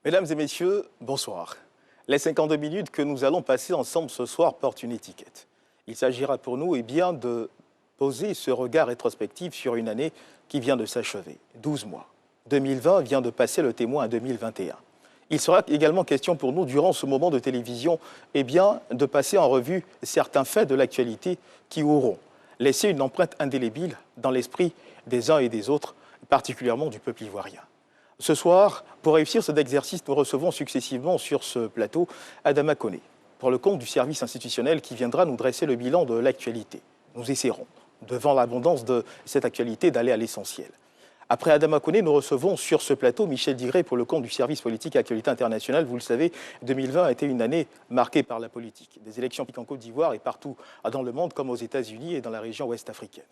Mesdames et messieurs, bonsoir. Les 52 minutes que nous allons passer ensemble ce soir portent une étiquette. Il s'agira pour nous de poser ce regard rétrospectif sur une année qui vient de s'achever, 12 mois. 2020 vient de passer le témoin à 2021. Il sera également question pour nous, durant ce moment de télévision, de passer en revue certains faits de l'actualité qui auront laissé une empreinte indélébile dans l'esprit des uns et des autres, particulièrement du peuple ivoirien. Ce soir, pour réussir cet exercice, nous recevons successivement sur ce plateau Adama Koné, pour le compte du service institutionnel qui viendra nous dresser le bilan de l'actualité. Nous essaierons, devant l'abondance de cette actualité, d'aller à l'essentiel. Après Adama Koné, nous recevons sur ce plateau Michel Digré pour le compte du service politique et actualité internationale. Vous le savez, 2020 a été une année marquée par la politique. Des élections en Côte d'Ivoire et partout dans le monde, comme aux États-Unis et dans la région ouest africaine.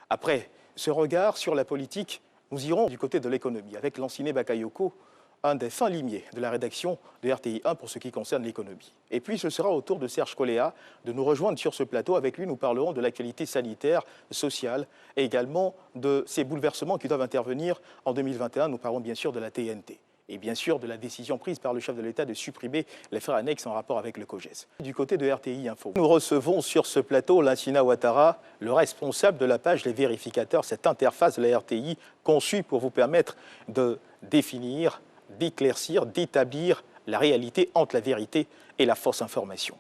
Après ce regard sur la politique, nous irons du côté de l'économie avec Lanciné Bakayoko, un des fins limiers de la rédaction de RTI 1 pour ce qui concerne l'économie. Et puis ce sera au tour de Serge Koléa de nous rejoindre sur ce plateau. Avec lui, nous parlerons de l'actualité sanitaire, sociale et également de ces bouleversements qui doivent intervenir en 2021. Nous parlons bien sûr de la TNT et bien sûr de la décision prise par le chef de l'État de supprimer les frais annexes en rapport avec le COGES. Du côté de RTI Info, nous recevons sur ce plateau Lansina Ouattara, le responsable de la page Les Vérificateurs, cette interface de la RTI conçue pour vous permettre de définir, d'éclaircir, d'établir la réalité entre la vérité et la fausse information.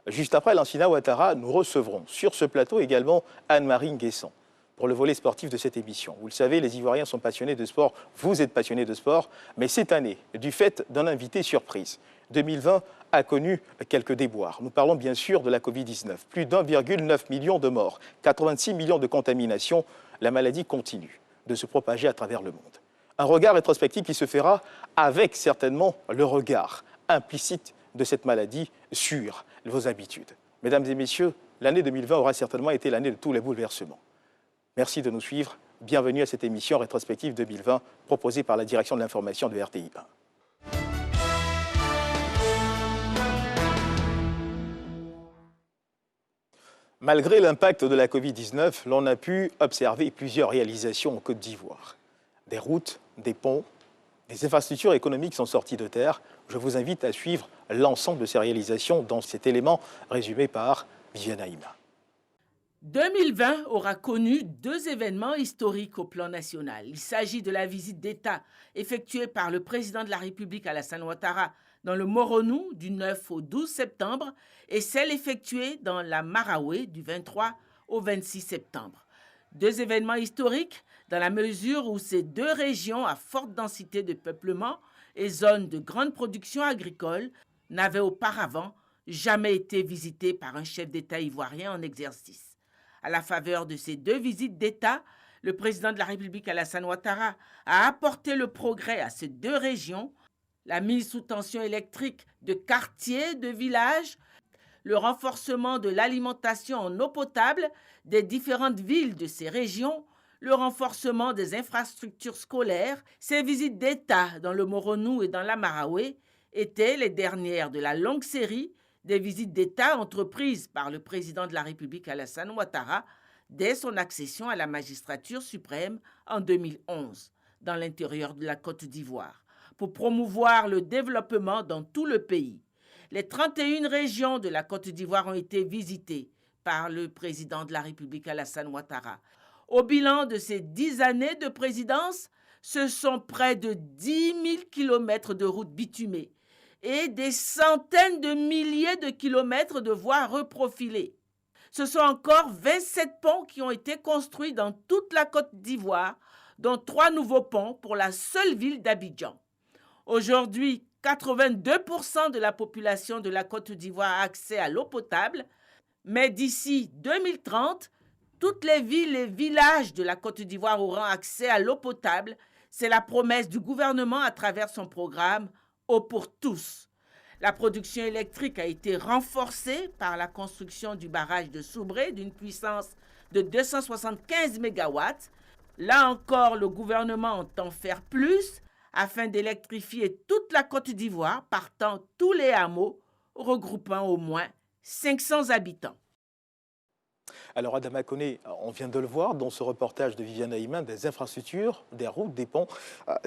Juste après Lansina Ouattara, nous recevrons sur ce plateau également Anne-Marie Nguessan pour le volet sportif de cette émission. Vous le savez, les Ivoiriens sont passionnés de sport, vous êtes passionnés de sport, mais cette année, du fait d'un invité surprise, 2020 a connu quelques déboires. Nous parlons bien sûr de la Covid-19. Plus d'1,9 million de morts, 86 millions de contaminations, la maladie continue de se propager à travers le monde. Un regard rétrospectif qui se fera avec certainement le regard implicite de cette maladie sur vos habitudes. Mesdames et messieurs, l'année 2020 aura certainement été l'année de tous les bouleversements. Merci de nous suivre. Bienvenue à cette émission rétrospective 2020 proposée par la direction de l'information de RTI 1. Malgré l'impact de la Covid-19, l'on a pu observer plusieurs réalisations en Côte d'Ivoire. Des routes, des ponts, des infrastructures économiques sont sorties de terre. Je vous invite à suivre l'ensemble de ces réalisations dans cet élément résumé par Viviane Haïma. 2020 aura connu deux événements historiques au plan national. Il s'agit de la visite d'État effectuée par le président de la République Alassane Ouattara dans le Moronou du 9 au 12 septembre et celle effectuée dans la Maraoué du 23 au 26 septembre. Deux événements historiques dans la mesure où ces deux régions à forte densité de peuplement et zones de grande production agricole n'avaient auparavant jamais été visitées par un chef d'État ivoirien en exercice. À la faveur de ces deux visites d'État, le président de la République Alassane Ouattara a apporté le progrès à ces deux régions, la mise sous tension électrique de quartiers, de villages, le renforcement de l'alimentation en eau potable des différentes villes de ces régions, le renforcement des infrastructures scolaires. Ces visites d'État dans le Moronou et dans la Maraoué étaient les dernières de la longue série des visites d'État entreprises par le président de la République Alassane Ouattara dès son accession à la magistrature suprême en 2011 dans l'intérieur de la Côte d'Ivoire pour promouvoir le développement dans tout le pays. Les 31 régions de la Côte d'Ivoire ont été visitées par le président de la République Alassane Ouattara. Au bilan de ces 10 années de présidence, ce sont près de 10 000 kilomètres de routes bitumées et des centaines de milliers de kilomètres de voies reprofilées. Ce sont encore 27 ponts qui ont été construits dans toute la Côte d'Ivoire, dont 3 nouveaux ponts pour la seule ville d'Abidjan. Aujourd'hui, 82% de la population de la Côte d'Ivoire a accès à l'eau potable, mais d'ici 2030, toutes les villes et villages de la Côte d'Ivoire auront accès à l'eau potable. C'est la promesse du gouvernement à travers son programme Eau pour tous. La production électrique a été renforcée par la construction du barrage de Soubré d'une puissance de 275 MW. Là encore, le gouvernement entend faire plus afin d'électrifier toute la Côte d'Ivoire, partant tous les hameaux, regroupant au moins 500 habitants. Alors Adama Koné, on vient de le voir dans ce reportage de Viviane Haïman, des infrastructures, des routes, des ponts.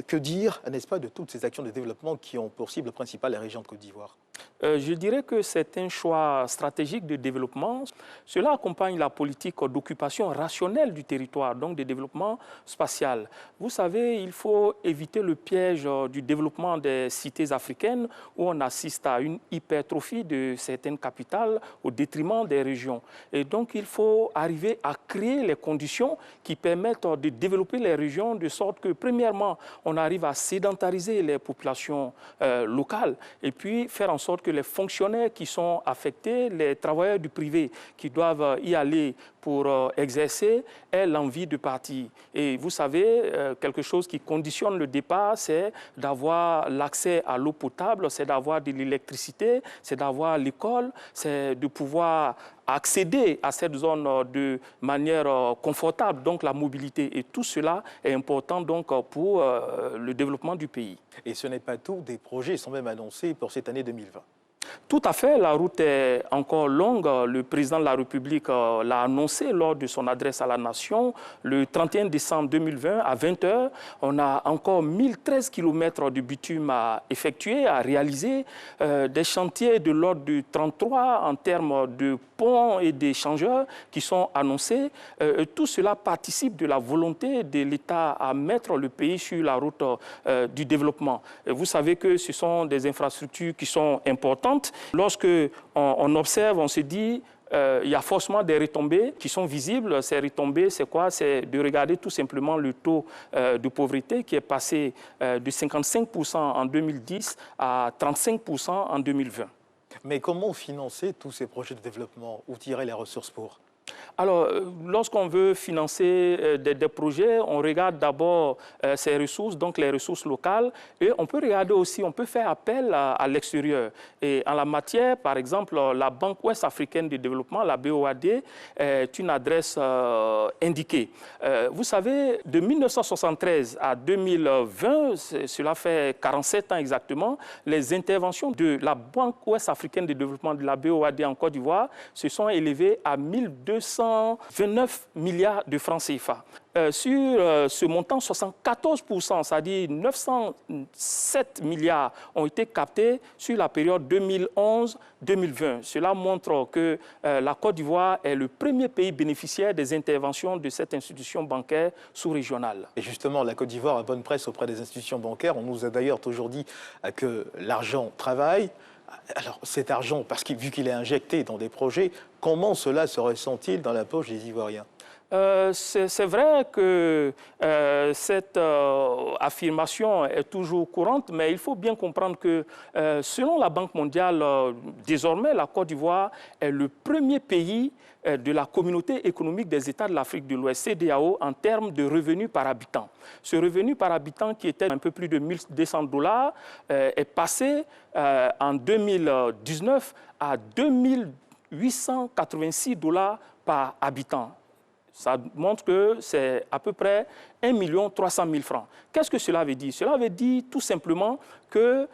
Que dire, n'est-ce pas, de toutes ces actions de développement qui ont pour cible principale la région de Côte d'Ivoire? Je dirais que c'est un choix stratégique de développement. Cela accompagne la politique d'occupation rationnelle du territoire, donc de développement spatial. Vous savez, il faut éviter le piège du développement des cités africaines où on assiste à une hypertrophie de certaines capitales au détriment des régions. Et donc, il faut arriver à créer les conditions qui permettent de développer les régions de sorte que, premièrement, on arrive à sédentariser les populations locales et puis faire en sorte que les fonctionnaires qui sont affectés, les travailleurs du privé qui doivent y aller pour exercer, aient l'envie de partir. Et vous savez, quelque chose qui conditionne le départ, c'est d'avoir l'accès à l'eau potable, c'est d'avoir de l'électricité, c'est d'avoir l'école, c'est de pouvoir accéder à cette zone de manière confortable, donc la mobilité. Et tout cela est important donc pour le développement du pays. Et ce n'est pas tout, des projets sont même annoncés pour cette année 2020. Tout à fait, la route est encore longue. Le président de la République l'a annoncé lors de son adresse à la nation. Le 31 décembre 2020, à 20 h, on a encore 1013 km de bitume à effectuer, à réaliser. Des chantiers de l'ordre de 33 en termes de ponts et d'échangeurs qui sont annoncés. Tout cela participe de la volonté de l'État à mettre le pays sur la route du développement. Et vous savez que ce sont des infrastructures qui sont importantes. Lorsque on observe, on se dit il y a forcément des retombées qui sont visibles. Ces retombées, c'est quoi? C'est de regarder tout simplement le taux de pauvreté qui est passé de 55% en 2010 à 35% en 2020. Mais comment financer tous ces projets de développement? Où tirer les ressources pour? Alors, lorsqu'on veut financer des projets, on regarde d'abord ces ressources, donc les ressources locales, et on peut regarder aussi, on peut faire appel à l'extérieur. Et en la matière, par exemple, la Banque ouest africaine de développement, la BOAD, est une adresse indiquée. Vous savez, de 1973 à 2020, cela fait 47 ans exactement, les interventions de la Banque ouest africaine de développement, de la BOAD en Côte d'Ivoire, se sont élevées à 1229 milliards de francs CFA. Sur ce montant, 74%, c'est-à-dire 907 milliards, ont été captés sur la période 2011-2020. Cela montre que la Côte d'Ivoire est le premier pays bénéficiaire des interventions de cette institution bancaire sous-régionale. Et justement, la Côte d'Ivoire a bonne presse auprès des institutions bancaires. On nous a d'ailleurs toujours dit que l'argent travaille. Alors cet argent, parce que vu qu'il est injecté dans des projets, comment cela se ressent-il dans la poche des Ivoiriens? C'est vrai que cette affirmation est toujours courante, mais il faut bien comprendre que selon la Banque mondiale, désormais, la Côte d'Ivoire est le premier pays de la communauté économique des États de l'Afrique de l'Ouest, CEDEAO, en termes de revenus par habitant. Ce revenu par habitant, qui était un peu plus de 1 200 $ est passé en 2019 à 2 886 $ par habitant. Ça montre que c'est à peu près 1 300 000 francs. Qu'est-ce que cela veut dire? Cela veut dire tout simplement que,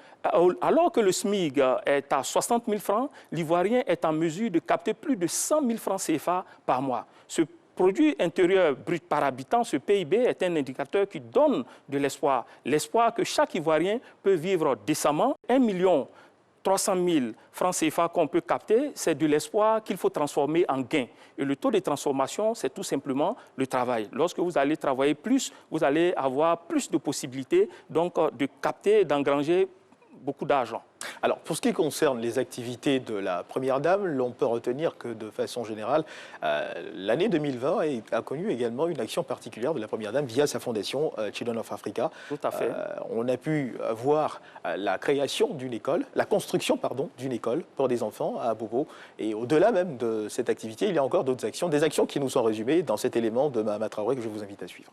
alors que le SMIC est à 60 000 francs, l'Ivoirien est en mesure de capter plus de 100 000 francs CFA par mois. Ce produit intérieur brut par habitant, ce PIB, est un indicateur qui donne de l'espoir. L'espoir que chaque Ivoirien peut vivre décemment. 1 300 000 francs CFA qu'on peut capter, c'est de l'espoir qu'il faut transformer en gain. Et le taux de transformation, c'est tout simplement le travail. Lorsque vous allez travailler plus, vous allez avoir plus de possibilités donc, de capter, d'engranger beaucoup d'argent. Alors, pour ce qui concerne les activités de la Première Dame, l'on peut retenir que, de façon générale, l'année 2020 a connu également une action particulière de la Première Dame via sa fondation Children of Africa. Tout à fait. On a pu voir la création d'une école, la construction, pardon, d'une école pour des enfants à Bobo. Et au-delà même de cette activité, il y a encore d'autres actions, des actions qui nous sont résumées dans cet élément de Mahama Traoré que je vous invite à suivre.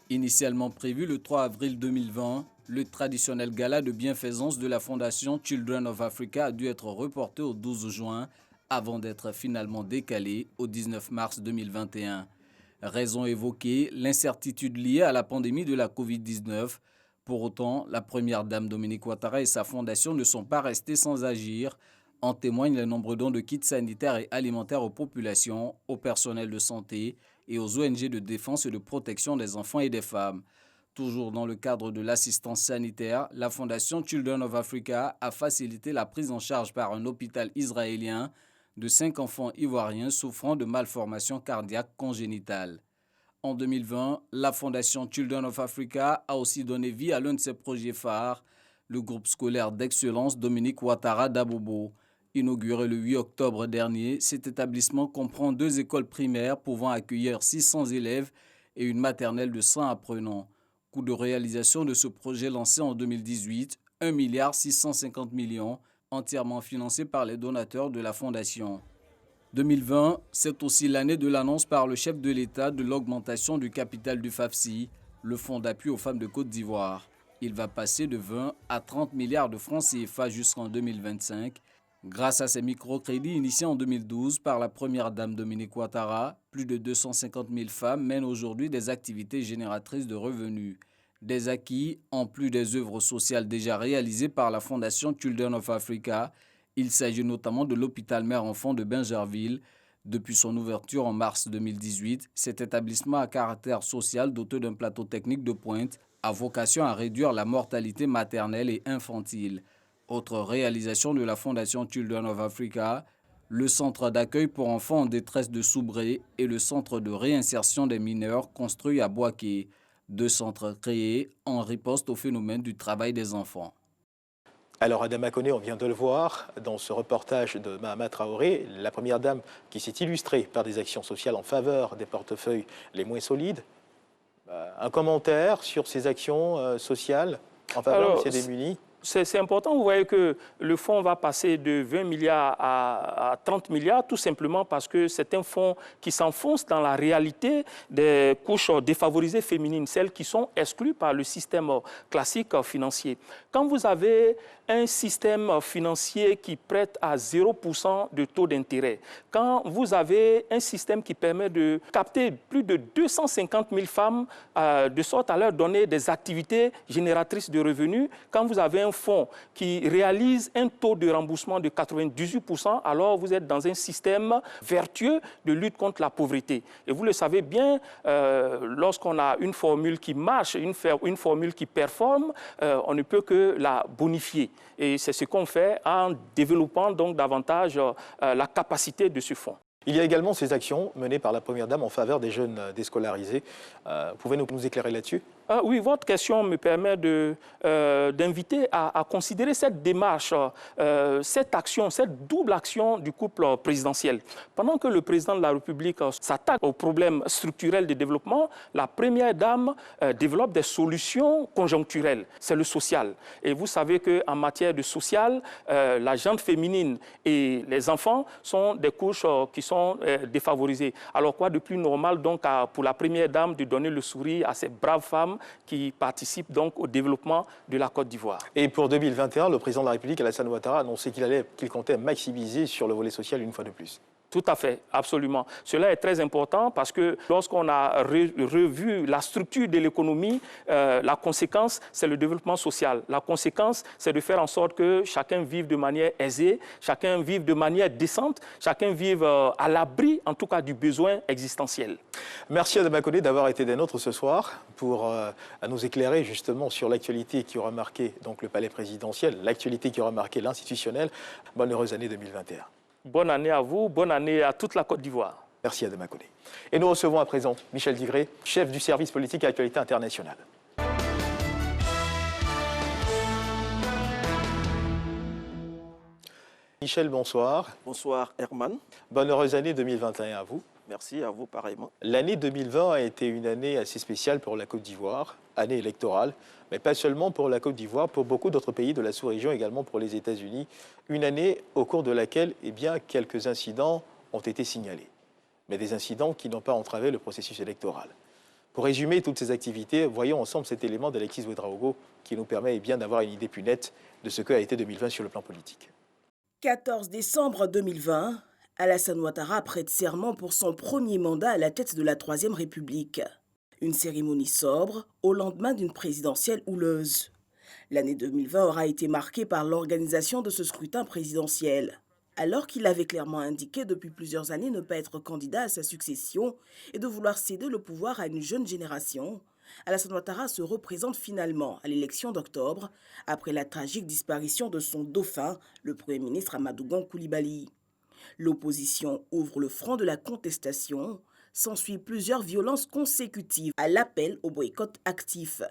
Initialement prévu le 3 avril 2020, le traditionnel gala de bienfaisance de la fondation Children of Africa a dû être reporté au 12 juin avant d'être finalement décalé au 19 mars 2021. Raison évoquée, l'incertitude liée à la pandémie de la Covid-19. Pour autant, la première dame Dominique Ouattara et sa fondation ne sont pas restés sans agir. En témoignent les nombreux dons de kits sanitaires et alimentaires aux populations, au personnel de santé et aux ONG de défense et de protection des enfants et des femmes. Toujours dans le cadre de l'assistance sanitaire, la Fondation Children of Africa a facilité la prise en charge par un hôpital israélien de 5 enfants ivoiriens souffrant de malformations cardiaques congénitales. En 2020, la Fondation Children of Africa a aussi donné vie à l'un de ses projets phares, le groupe scolaire d'excellence Dominique Ouattara d'Abobo. Inauguré le 8 octobre dernier, cet établissement comprend 2 écoles primaires pouvant accueillir 600 élèves et une maternelle de 100 apprenants. Coût de réalisation de ce projet lancé en 2018, 1,650 milliard, entièrement financé par les donateurs de la Fondation. 2020, c'est aussi l'année de l'annonce par le chef de l'État de l'augmentation du capital du FAFSI, le Fonds d'appui aux femmes de Côte d'Ivoire. Il va passer de 20 à 30 milliards de francs CFA jusqu'en 2025. Grâce à ces microcrédits initiés en 2012 par la première dame Dominique Ouattara, plus de 250 000 femmes mènent aujourd'hui des activités génératrices de revenus. Des acquis, en plus des œuvres sociales déjà réalisées par la Fondation Children of Africa. Il s'agit notamment de l'hôpital mère-enfant de Bingerville. Depuis son ouverture en mars 2018, cet établissement à caractère social doté d'un plateau technique de pointe a vocation à réduire la mortalité maternelle et infantile. Autre réalisation de la Fondation Children of Africa, le centre d'accueil pour enfants en détresse de Soubré et le centre de réinsertion des mineurs construit à Boaké. 2 centres créés en riposte au phénomène du travail des enfants. Alors Adama Koné, on vient de le voir dans ce reportage de Mahama Traoré, la première dame qui s'est illustrée par des actions sociales en faveur des portefeuilles les moins solides. Un commentaire sur ces actions sociales en faveur de ces démunis? C'est important, vous voyez que le fonds va passer de 20 milliards à 30 milliards, tout simplement parce que c'est un fonds qui s'enfonce dans la réalité des couches défavorisées féminines, celles qui sont exclues par le système classique financier. Quand vous avez un système financier qui prête à 0% de taux d'intérêt, quand vous avez un système qui permet de capter plus de 250 000 femmes de sorte à leur donner des activités génératrices de revenus, quand vous avez un fonds qui réalise un taux de remboursement de 98%, alors vous êtes dans un système vertueux de lutte contre la pauvreté. Et vous le savez bien, lorsqu'on a une formule qui marche, une formule qui performe, on ne peut que la bonifier. Et c'est ce qu'on fait en développant donc davantage la capacité de ce fonds. Il y a également ces actions menées par la Première Dame en faveur des jeunes déscolarisés. Pouvez-vous nous éclairer là-dessus? Oui, votre question me permet d'inviter à considérer cette démarche, cette action, cette double action du couple présidentiel. Pendant que le président de la République s'attaque aux problèmes structurels de développement, la Première Dame développe des solutions conjoncturelles. C'est le social. Et vous savez qu'en matière de social, la gente féminine et les enfants sont des couches qui sont défavorisées. Alors quoi de plus normal donc pour la Première Dame de donner le sourire à ces braves femmes qui participent donc au développement de la Côte d'Ivoire. Et pour 2021, le président de la République, Alassane Ouattara, a annoncé qu'il comptait maximiser sur le volet social une fois de plus. Tout à fait, absolument. Cela est très important parce que lorsqu'on a revu la structure de l'économie, la conséquence, c'est le développement social. La conséquence, c'est de faire en sorte que chacun vive de manière aisée, chacun vive de manière décente, chacun vive à l'abri, en tout cas, du besoin existentiel. Merci Adama Koné d'avoir été des nôtres ce soir pour nous éclairer justement sur l'actualité qui aura marqué donc, le palais présidentiel, l'actualité qui aura marqué l'institutionnel. Bonne heureuse année 2021. Bonne année à vous, bonne année à toute la Côte d'Ivoire. Merci Adama Koné. Et nous recevons à présent Michel Digré, chef du service politique et actualité internationale. Michel, bonsoir. Bonsoir Herman. Bonne heureuse année 2021 à vous. Merci à vous pareillement. L'année 2020 a été une année assez spéciale pour la Côte d'Ivoire, année électorale, mais pas seulement pour la Côte d'Ivoire, pour beaucoup d'autres pays de la sous-région, également pour les États-Unis. Une année au cours de laquelle quelques incidents ont été signalés, mais des incidents qui n'ont pas entravé le processus électoral. Pour résumer toutes ces activités, voyons ensemble cet élément d'Alexis Ouedraogo qui nous permet d'avoir une idée plus nette de ce qu'a été 2020 sur le plan politique. 14 décembre 2020, Alassane Ouattara prête serment pour son premier mandat à la tête de la Troisième République. Une cérémonie sobre au lendemain d'une présidentielle houleuse. L'année 2020 aura été marquée par l'organisation de ce scrutin présidentiel. alors qu'il avait clairement indiqué depuis plusieurs années ne pas être candidat à sa succession et de vouloir céder le pouvoir à une jeune génération. Alassane Ouattara se représente finalement à l'élection d'octobre, après la tragique disparition de son dauphin, le Premier ministre Amadou Gon Coulibaly. L'opposition ouvre le front de la contestation, s'ensuit plusieurs violences consécutives à l'appel au boycott actif.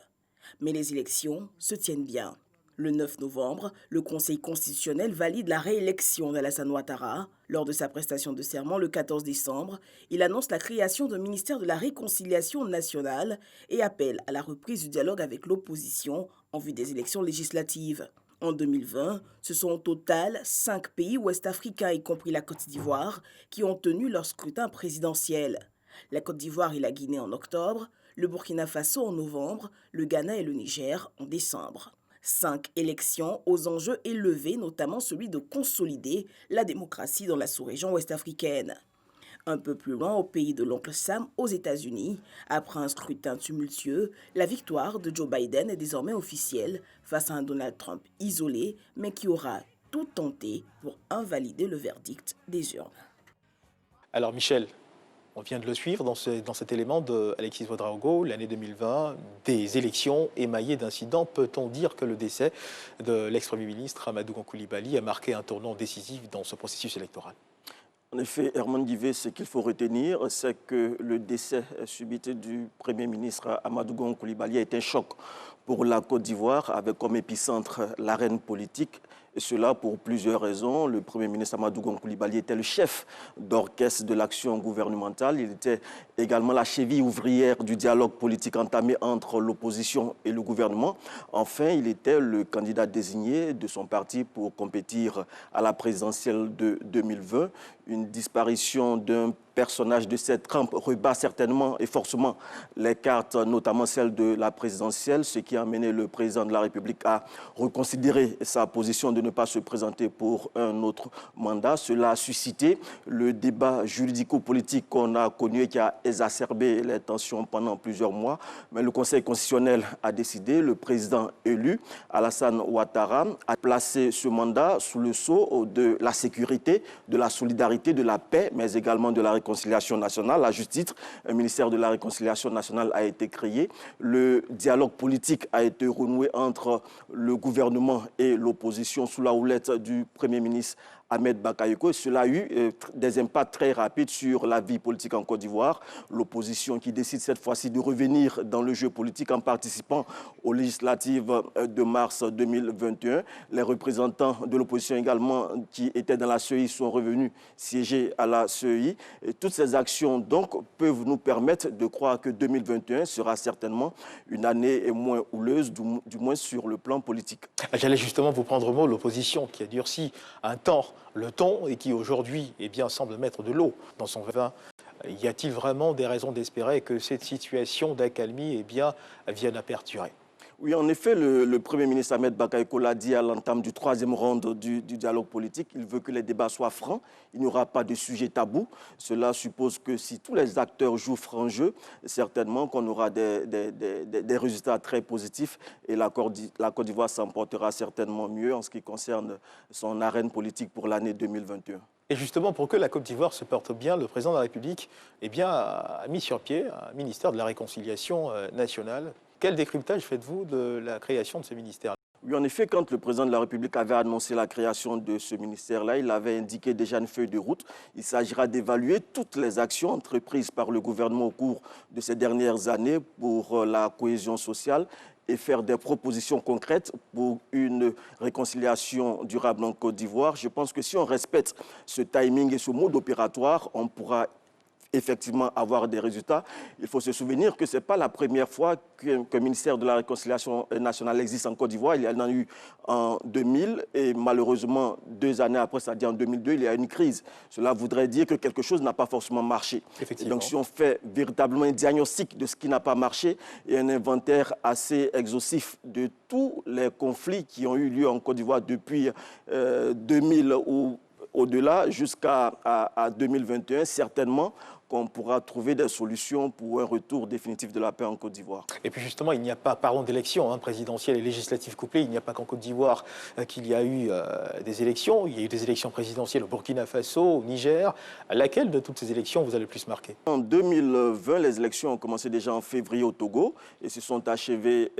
Mais les élections se tiennent bien. Le 9 novembre, le Conseil constitutionnel valide la réélection d'Alassane Ouattara. Lors de sa prestation de serment le 14 décembre, il annonce la création d'un ministère de la Réconciliation nationale et appelle à la reprise du dialogue avec l'opposition en vue des élections législatives. En 2020, ce sont au total 5 pays ouest-africains, y compris la Côte d'Ivoire, qui ont tenu leur scrutin présidentiel. La Côte d'Ivoire et la Guinée en octobre, le Burkina Faso en novembre, le Ghana et le Niger en décembre. 5 élections aux enjeux élevés, notamment celui de consolider la démocratie dans la sous-région ouest-africaine. Un peu plus loin, au pays de l'oncle Sam, aux États-Unis, après un scrutin tumultueux, la victoire de Joe Biden est désormais officielle face à un Donald Trump isolé, mais qui aura tout tenté pour invalider le verdict des urnes. Alors Michel, on vient de le suivre dans cet élément d'Alexis Ouedraogo, l'année 2020, des élections émaillées d'incidents. Peut-on dire que le décès de l'ex-premier ministre Amadou Gon Coulibaly a marqué un tournant décisif dans ce processus électoral? En effet, Herman Guivet, ce qu'il faut retenir, c'est que le décès subit du Premier ministre Amadou Gon Coulibaly a été un choc pour la Côte d'Ivoire, avec comme épicentre l'arène politique. Et cela pour plusieurs raisons. Le Premier ministre Amadou Gon Coulibaly était le chef d'orchestre de l'action gouvernementale. Il était également la cheville ouvrière du dialogue politique entamé entre l'opposition et le gouvernement. Enfin, il était le candidat désigné de son parti pour compétir à la présidentielle de 2020. Une disparition d'un personnage de cette trempe rebat certainement et forcément les cartes, notamment celle de la présidentielle, ce qui a amené le président de la République à reconsidérer sa position de ne pas se présenter pour un autre mandat. Cela a suscité le débat juridico-politique qu'on a connu et qui a exacerbé les tensions pendant plusieurs mois. Mais le Conseil constitutionnel a décidé, le président élu, Alassane Ouattara, a placé ce mandat sous le sceau de la sécurité, de la solidarité, de la paix, mais également de la réconciliation nationale. À juste titre, un ministère de la réconciliation nationale a été créé. Le dialogue politique a été renoué entre le gouvernement et l'opposition sous la houlette du Premier ministre Ahmed Bakayoko. Cela a eu des impacts très rapides sur la vie politique en Côte d'Ivoire. L'opposition qui décide cette fois-ci de revenir dans le jeu politique en participant aux législatives de mars 2021. Les représentants de l'opposition également qui étaient dans la CEI sont revenus siéger à la CEI. Et toutes ces actions donc peuvent nous permettre de croire que 2021 sera certainement une année moins houleuse, du moins sur le plan politique. J'allais justement vous prendre au mot, l'opposition qui a durci un temps le ton et qui aujourd'hui semble mettre de l'eau dans son vin. Y a-t-il vraiment des raisons d'espérer que cette situation d'accalmie vienne à perdurer? Oui, en effet, le Premier ministre Ahmed Bakayoko l'a dit à l'entame du 3e round du dialogue politique. Il veut que les débats soient francs. Il n'y aura pas de sujet tabou. Cela suppose que si tous les acteurs jouent franc jeu, certainement qu'on aura des résultats très positifs et la Côte d'Ivoire s'emportera certainement mieux en ce qui concerne son arène politique pour l'année 2021. Et justement, pour que la Côte d'Ivoire se porte bien, le président de la République a mis sur pied un ministère de la Réconciliation nationale. Quel décryptage faites-vous de la création de ce ministère? Oui, en effet, quand le président de la République avait annoncé la création de ce ministère-là, il avait indiqué déjà une feuille de route. Il s'agira d'évaluer toutes les actions entreprises par le gouvernement au cours de ces dernières années pour la cohésion sociale et faire des propositions concrètes pour une réconciliation durable en Côte d'Ivoire. Je pense que si on respecte ce timing et ce mode opératoire, on pourra effectivement avoir des résultats. Il faut se souvenir que ce n'est pas la première fois qu'un ministère de la Réconciliation nationale existe en Côte d'Ivoire. Il y en a eu en 2000 et malheureusement 2 années après, c'est-à-dire en 2002, il y a eu une crise. Cela voudrait dire que quelque chose n'a pas forcément marché. Et donc si on fait véritablement un diagnostic de ce qui n'a pas marché et un inventaire assez exhaustif de tous les conflits qui ont eu lieu en Côte d'Ivoire depuis 2000 ou au-delà jusqu'à 2021, certainement, qu'on pourra trouver des solutions pour un retour définitif de la paix en Côte d'Ivoire. Et puis justement, il n'y a pas, parlons d'élections présidentielles et législatives couplées, il n'y a pas qu'en Côte d'Ivoire qu'il y a eu des élections. Il y a eu des élections présidentielles au Burkina Faso, au Niger. Laquelle de toutes ces élections vous a le plus marqué? En 2020, les élections ont commencé déjà en février au Togo et se sont achevées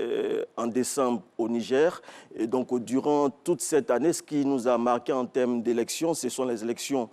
en décembre au Niger. Et donc, durant toute cette année, ce qui nous a marqué en termes d'élections, ce sont les élections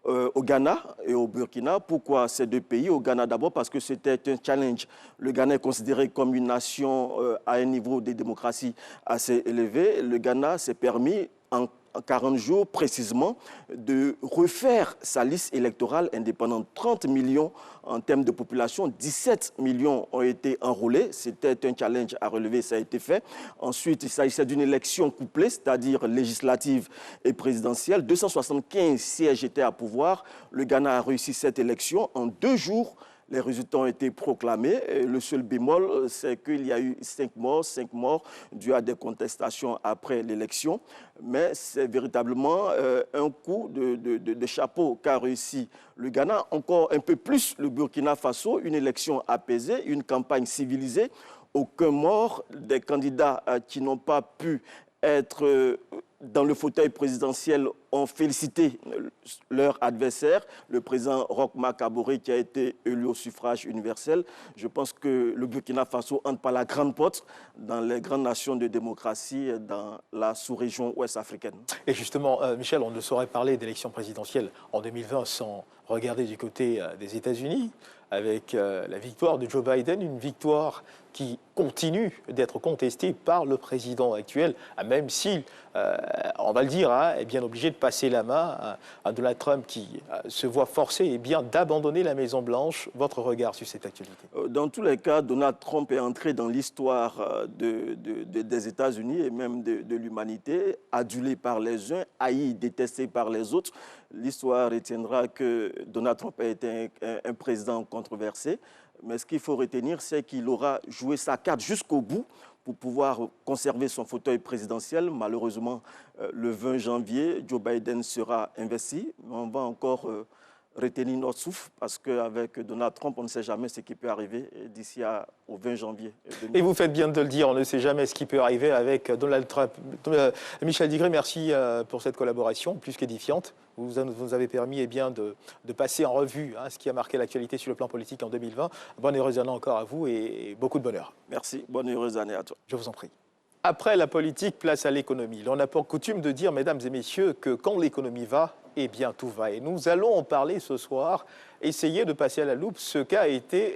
au Ghana et au Burkina. Pourquoi ces deux pays? Au Ghana d'abord parce que c'était un challenge. Le Ghana est considéré comme une nation à un niveau de démocratie assez élevé. Le Ghana s'est permis en 40 jours précisément de refaire sa liste électorale indépendante. 30 millions en termes de population, 17 millions ont été enrôlés. C'était un challenge à relever, ça a été fait. Ensuite, il s'agissait d'une élection couplée, c'est-à-dire législative et présidentielle. 275 sièges étaient à pouvoir. Le Ghana a réussi cette élection en 2 jours. Les résultats ont été proclamés. Et le seul bémol, c'est qu'il y a eu 5 morts dues à des contestations après l'élection. Mais c'est véritablement un coup de chapeau qu'a réussi le Ghana. Encore un peu plus le Burkina Faso, une élection apaisée, une campagne civilisée. Aucun mort, des candidats qui n'ont pas pu être dans le fauteuil présidentiel ont félicité leur adversaire, le président Roch Marc Kaboré, qui a été élu au suffrage universel. Je pense que le Burkina Faso entre par la grande porte dans les grandes nations de démocratie dans la sous-région ouest africaine. Et justement, Michel, on ne saurait parler d'élections présidentielles en 2020 sans regarder du côté des États-Unis, avec la victoire de Joe Biden, une victoire qui continue d'être contestée par le président actuel, même si, on va le dire, est bien obligé de passer la main à Donald Trump qui se voit forcé d'abandonner la Maison-Blanche. Votre regard sur cette actualité? Dans tous les cas, Donald Trump est entré dans l'histoire des États-Unis et même de l'humanité, adulé par les uns, haï, détesté par les autres. L'histoire retiendra que Donald Trump a été un président controversé. Mais ce qu'il faut retenir, c'est qu'il aura joué sa carte jusqu'au bout pour pouvoir conserver son fauteuil présidentiel. Malheureusement, le 20 janvier, Joe Biden sera investi. Mais on va encore retenir notre souffle parce qu'avec Donald Trump, on ne sait jamais ce qui peut arriver d'ici au 20 janvier. Et vous faites bien de le dire, on ne sait jamais ce qui peut arriver avec Donald Trump. Michel Digré, merci pour cette collaboration plus qu'édifiante. Vous nous avez permis de passer en revue ce qui a marqué l'actualité sur le plan politique en 2020. Bonne et heureuse année encore à vous et beaucoup de bonheur. Merci, bonne et heureuse année à toi. Je vous en prie. Après la politique, place à l'économie. On a pour coutume de dire, mesdames et messieurs, que quand l'économie va, eh bien tout va. Et nous allons en parler ce soir, essayer de passer à la loupe ce qu'a été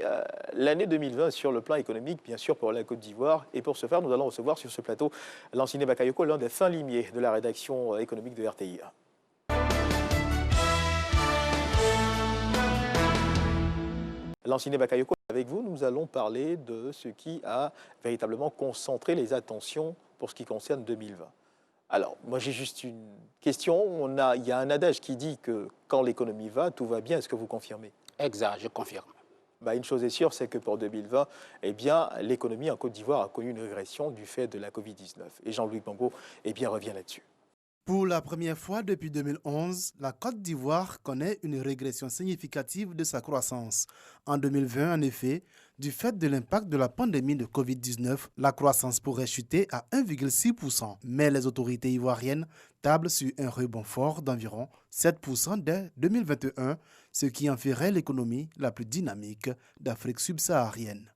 l'année 2020 sur le plan économique, bien sûr pour la Côte d'Ivoire. Et pour ce faire, nous allons recevoir sur ce plateau Lanciné Bakayoko, l'un des fins limiers de la rédaction économique de RTI. Lanciné Bakayoko, avec vous, nous allons parler de ce qui a véritablement concentré les attentions pour ce qui concerne 2020. Alors, moi j'ai juste une question. Il y a un adage qui dit que quand l'économie va, tout va bien. Est-ce que vous confirmez? Exact, je confirme. Une chose est sûre, c'est que pour 2020, l'économie en Côte d'Ivoire a connu une régression du fait de la Covid-19. Et Jean-Louis Gbangbo revient là-dessus. Pour la première fois depuis 2011, la Côte d'Ivoire connaît une régression significative de sa croissance. En 2020, en effet, du fait de l'impact de la pandémie de Covid-19, la croissance pourrait chuter à 1,6%. Mais les autorités ivoiriennes tablent sur un rebond fort d'environ 7% dès 2021, ce qui en ferait l'économie la plus dynamique d'Afrique subsaharienne.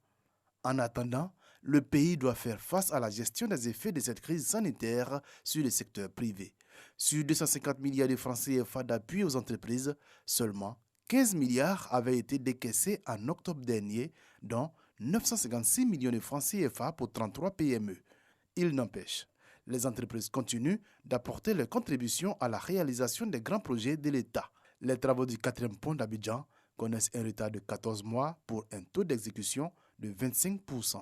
En attendant, le pays doit faire face à la gestion des effets de cette crise sanitaire sur le secteur privé. Sur 250 milliards de francs CFA d'appui aux entreprises, seulement 15 milliards avaient été décaissés en octobre dernier, dont 956 millions de francs CFA pour 33 PME. Il n'empêche, les entreprises continuent d'apporter leur contribution à la réalisation des grands projets de l'État. Les travaux du 4e pont d'Abidjan connaissent un retard de 14 mois pour un taux d'exécution de 25%.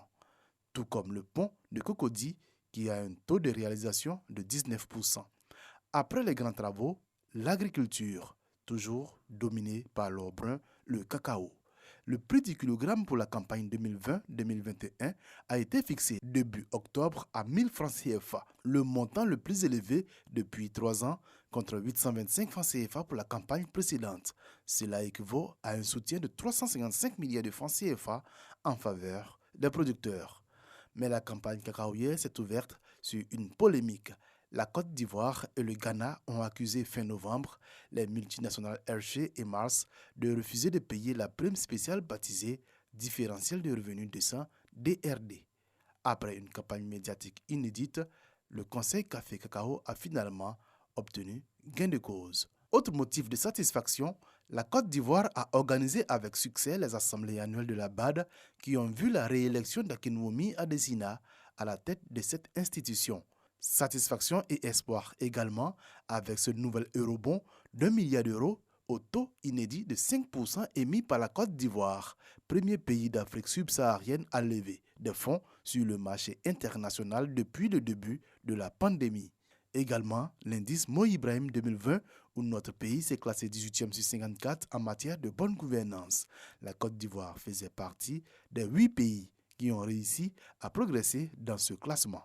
Tout comme le pont de Cocody qui a un taux de réalisation de 19%. Après les grands travaux, l'agriculture, toujours dominée par l'or brun, le cacao. Le prix du kilogramme pour la campagne 2020-2021 a été fixé début octobre à 1000 francs CFA, le montant le plus élevé depuis 3 ans contre 825 francs CFA pour la campagne précédente. Cela équivaut à un soutien de 355 milliards de francs CFA en faveur des producteurs. Mais la campagne cacaoyère s'est ouverte sur une polémique. La Côte d'Ivoire et le Ghana ont accusé fin novembre les multinationales Hershey et Mars de refuser de payer la prime spéciale baptisée Différentiel de revenus décents DRD. Après une campagne médiatique inédite, le Conseil Café Cacao a finalement obtenu gain de cause. Autre motif de satisfaction, la Côte d'Ivoire a organisé avec succès les assemblées annuelles de la BAD qui ont vu la réélection d'Akinwumi Adesina à la tête de cette institution. Satisfaction et espoir également avec ce nouvel eurobond d'1 milliard d'euros au taux inédit de 5% émis par la Côte d'Ivoire, premier pays d'Afrique subsaharienne à lever des fonds sur le marché international depuis le début de la pandémie. Également, l'indice Mo Ibrahim 2020 où notre pays s'est classé 18e sur 54 en matière de bonne gouvernance. La Côte d'Ivoire faisait partie des 8 pays qui ont réussi à progresser dans ce classement.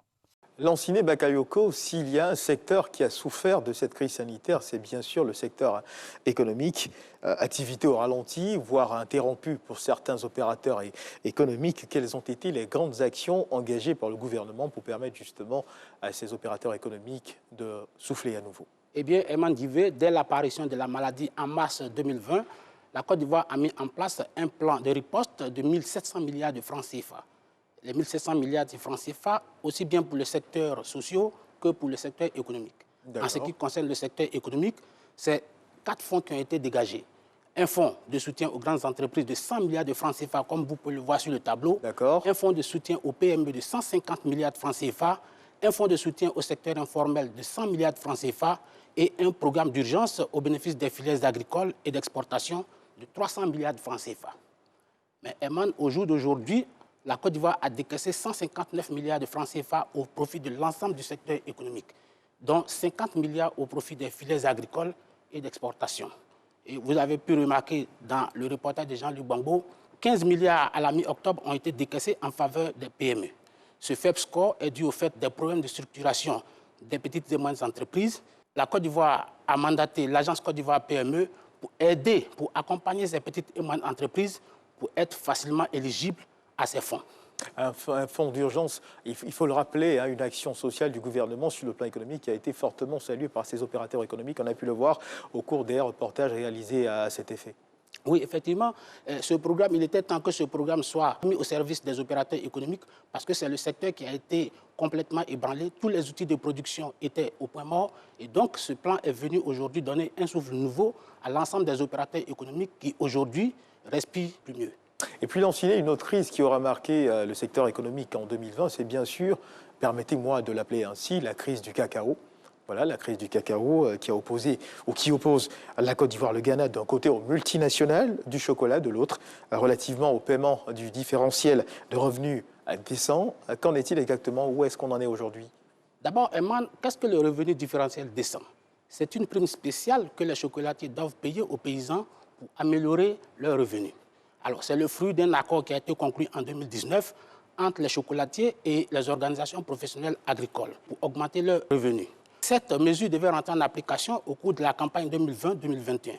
Lanciné Bakayoko, s'il y a un secteur qui a souffert de cette crise sanitaire, c'est bien sûr le secteur économique. Activité au ralenti, voire interrompue pour certains opérateurs économiques. Quelles ont été les grandes actions engagées par le gouvernement pour permettre justement à ces opérateurs économiques de souffler à nouveau? Eh bien, Herman Divé, dès l'apparition de la maladie en mars 2020, la Côte d'Ivoire a mis en place un plan de riposte de 1700 milliards de francs CFA. Les 1700 milliards de francs CFA, aussi bien pour le secteur social que pour le secteur économique. En ce qui concerne le secteur économique, c'est 4 fonds qui ont été dégagés. Un fonds de soutien aux grandes entreprises de 100 milliards de francs CFA, comme vous pouvez le voir sur le tableau. Un fonds de soutien aux PME de 150 milliards de francs CFA. Un fonds de soutien au secteur informel de 100 milliards de francs CFA. Et un programme d'urgence au bénéfice des filières agricoles et d'exportation de 300 milliards de francs CFA. Mais Herman, au jour d'aujourd'hui, la Côte d'Ivoire a décaissé 159 milliards de francs CFA au profit de l'ensemble du secteur économique, dont 50 milliards au profit des filières agricoles et d'exportation. Et vous avez pu remarquer dans le reportage de Jean-Luc Gbangbo, 15 milliards à la mi-octobre ont été décaissés en faveur des PME. Ce faible score est dû au fait des problèmes de structuration des petites et moyennes entreprises. La Côte d'Ivoire a mandaté l'agence Côte d'Ivoire PME pour aider, pour accompagner ces petites et moyennes entreprises pour être facilement éligibles à ces fonds. Un fonds d'urgence, il faut le rappeler, une action sociale du gouvernement sur le plan économique qui a été fortement saluée par ces opérateurs économiques. On a pu le voir au cours des reportages réalisés à cet effet. Oui, effectivement, ce programme, il était temps que ce programme soit mis au service des opérateurs économiques parce que c'est le secteur qui a été complètement ébranlé. Tous les outils de production étaient au point mort et donc ce plan est venu aujourd'hui donner un souffle nouveau à l'ensemble des opérateurs économiques qui aujourd'hui respirent plus mieux. Et puis Lanciné, une autre crise qui aura marqué le secteur économique en 2020, c'est bien sûr, permettez-moi de l'appeler ainsi, la crise du cacao. Voilà, la crise du cacao qui oppose la Côte d'Ivoire, le Ghana d'un côté aux multinationales du chocolat de l'autre, relativement au paiement du différentiel de revenus décent. Qu'en est-il exactement? Où est-ce qu'on en est aujourd'hui? D'abord, Herman, qu'est-ce que le revenu différentiel décent? C'est une prime spéciale que les chocolatiers doivent payer aux paysans pour améliorer leurs revenus. Alors, c'est le fruit d'un accord qui a été conclu en 2019 entre les chocolatiers et les organisations professionnelles agricoles pour augmenter leurs revenus. Cette mesure devait rentrer en application au cours de la campagne 2020-2021.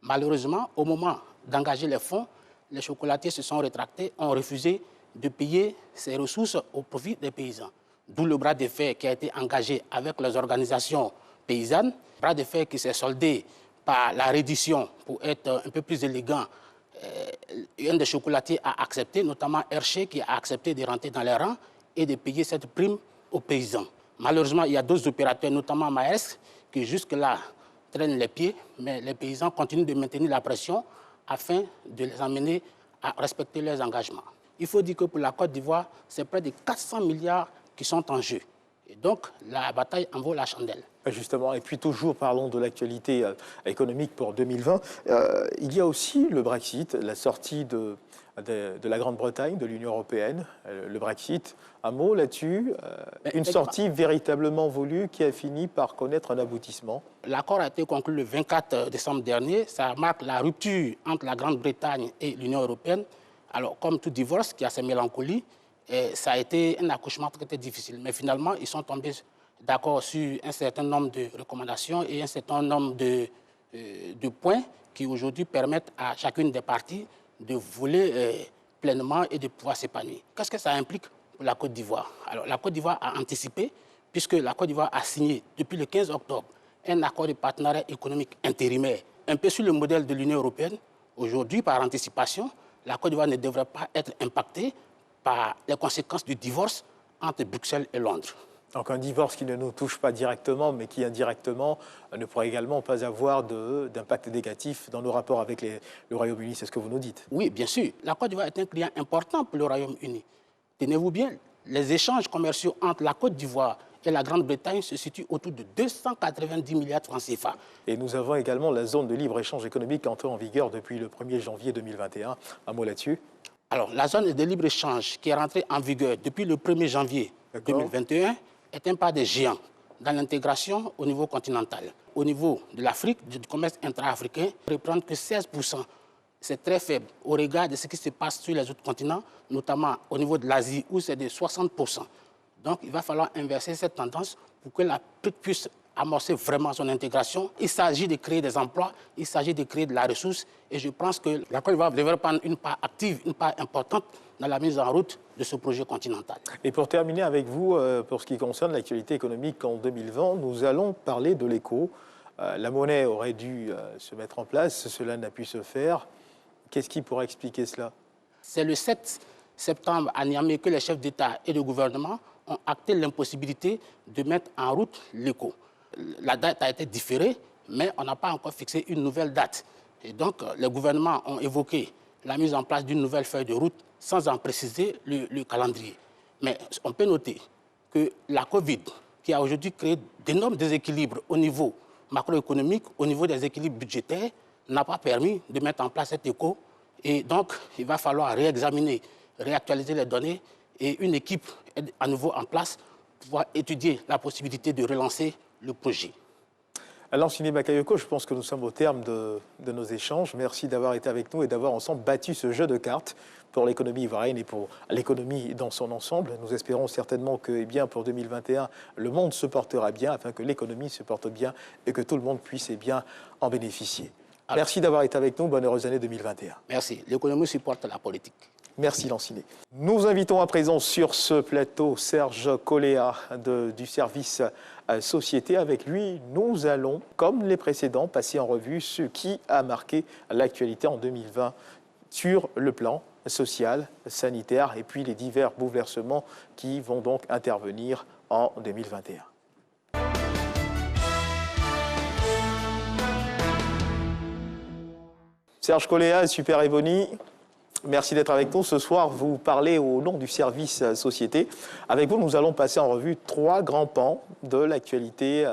Malheureusement, au moment d'engager les fonds, les chocolatiers se sont rétractés, ont refusé de payer ces ressources au profit des paysans. D'où le bras de fer qui a été engagé avec les organisations paysannes, bras de fer qui s'est soldé par la reddition pour être un peu plus élégant. Un des chocolatiers a accepté, notamment Hershey, qui a accepté de rentrer dans les rangs et de payer cette prime aux paysans. Malheureusement, il y a d'autres opérateurs, notamment Maersk, qui jusque-là traînent les pieds, mais les paysans continuent de maintenir la pression afin de les amener à respecter leurs engagements. Il faut dire que pour la Côte d'Ivoire, c'est près de 400 milliards qui sont en jeu. Et donc, la bataille en vaut la chandelle. Justement, et puis toujours parlons de l'actualité économique pour 2020. Il y a aussi le Brexit, la sortie de la Grande-Bretagne, de l'Union européenne, le Brexit. Un mot là-dessus, une sortie véritablement voulue qui a fini par connaître un aboutissement. L'accord a été conclu le 24 décembre dernier. Ça marque la rupture entre la Grande-Bretagne et l'Union européenne. Alors, comme tout divorce qui a ses mélancolies, ça a été un accouchement très difficile. Mais finalement, ils sont tombés d'accord sur un certain nombre de recommandations et un certain nombre de points qui aujourd'hui permettent à chacune des parties de voler pleinement et de pouvoir s'épanouir. Qu'est-ce que ça implique pour la Côte d'Ivoire? Alors, la Côte d'Ivoire a anticipé, puisque la Côte d'Ivoire a signé depuis le 15 octobre un accord de partenariat économique intérimaire, un peu sur le modèle de l'Union européenne. Aujourd'hui, par anticipation, la Côte d'Ivoire ne devrait pas être impactée par les conséquences du divorce entre Bruxelles et Londres. Donc un divorce qui ne nous touche pas directement, mais qui indirectement ne pourrait également pas avoir d'impact négatif dans nos rapports avec le Royaume-Uni, c'est ce que vous nous dites? Oui, bien sûr. La Côte d'Ivoire est un client important pour le Royaume-Uni. Tenez-vous bien, les échanges commerciaux entre la Côte d'Ivoire et la Grande-Bretagne se situent autour de 290 milliards de francs CFA. Et nous avons également la zone de libre-échange économique entrée en vigueur depuis le 1er janvier 2021. Un mot là-dessus? Alors, la zone de libre-échange qui est rentrée en vigueur depuis le 1er janvier 2021 est un pas de géant dans l'intégration au niveau continental. Au niveau de l'Afrique, du commerce intra-africain, ne représente que 16%. C'est très faible au regard de ce qui se passe sur les autres continents, notamment au niveau de l'Asie où c'est de 60%. Donc, il va falloir inverser cette tendance pour que l'Afrique puisse amorcer vraiment son intégration. Il s'agit de créer des emplois, il s'agit de créer de la ressource. Et je pense que la Côte d'Ivoire devrait prendre une part active, une part importante dans la mise en route de ce projet continental. Et pour terminer avec vous, pour ce qui concerne l'actualité économique en 2020, nous allons parler de l'éco. La monnaie aurait dû se mettre en place, cela n'a pu se faire. Qu'est-ce qui pourrait expliquer cela? C'est le 7 septembre à Niamey que les chefs d'État et de gouvernement ont acté l'impossibilité de mettre en route l'éco. La date a été différée, mais on n'a pas encore fixé une nouvelle date. Et donc, les gouvernements ont évoqué la mise en place d'une nouvelle feuille de route sans en préciser le calendrier. Mais on peut noter que la Covid, qui a aujourd'hui créé d'énormes déséquilibres au niveau macroéconomique, au niveau des équilibres budgétaires, n'a pas permis de mettre en place cet éco. Et donc, il va falloir réexaminer, réactualiser les données et une équipe est à nouveau en place pour pouvoir étudier la possibilité de relancer le projet. Lansine Bakayoko, je pense que nous sommes au terme de nos échanges. Merci d'avoir été avec nous et d'avoir ensemble battu ce jeu de cartes pour l'économie ivoirienne et pour l'économie dans son ensemble. Nous espérons certainement que pour 2021, le monde se portera bien afin que l'économie se porte bien et que tout le monde puisse en bénéficier. Merci d'avoir été avec nous. Bonne heureuse année 2021. Merci. L'économie supporte la politique. Merci Lansine. Nous invitons à présent sur ce plateau Serge Coléa du service Société. Avec lui, nous allons, comme les précédents, passer en revue ce qui a marqué l'actualité en 2020 sur le plan social, sanitaire et puis les divers bouleversements qui vont donc intervenir en 2021. Serge Coléa, Super Ebony, merci d'être avec nous. Ce soir, vous parlez au nom du service Société. Avec vous, nous allons passer en revue 3 grands pans de l'actualité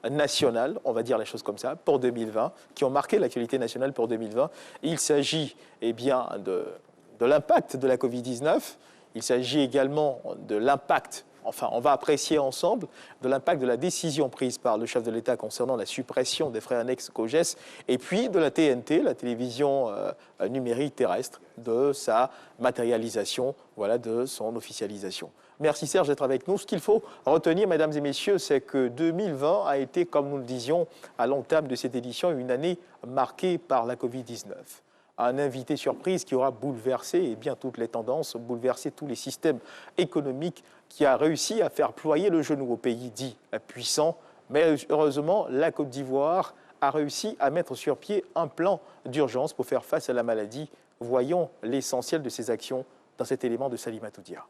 nationale, on va dire les choses comme ça, pour 2020, qui ont marqué l'actualité nationale pour 2020. Il s'agit de l'impact de la Covid-19. Il s'agit également de l'impact, on va apprécier ensemble de l'impact de la décision prise par le chef de l'État concernant la suppression des frais annexes COGES et puis de la TNT, la télévision numérique terrestre, de sa matérialisation, de son officialisation. Merci Serge d'être avec nous. Ce qu'il faut retenir, mesdames et messieurs, c'est que 2020 a été, comme nous le disions à l'entame de cette édition, une année marquée par la Covid-19. Un invité surprise qui aura bouleversé toutes les tendances, bouleversé tous les systèmes économiques, qui a réussi à faire ployer le genou au pays dit puissant. Mais heureusement, la Côte d'Ivoire a réussi à mettre sur pied un plan d'urgence pour faire face à la maladie. Voyons l'essentiel de ces actions dans cet élément de Salimata Dia.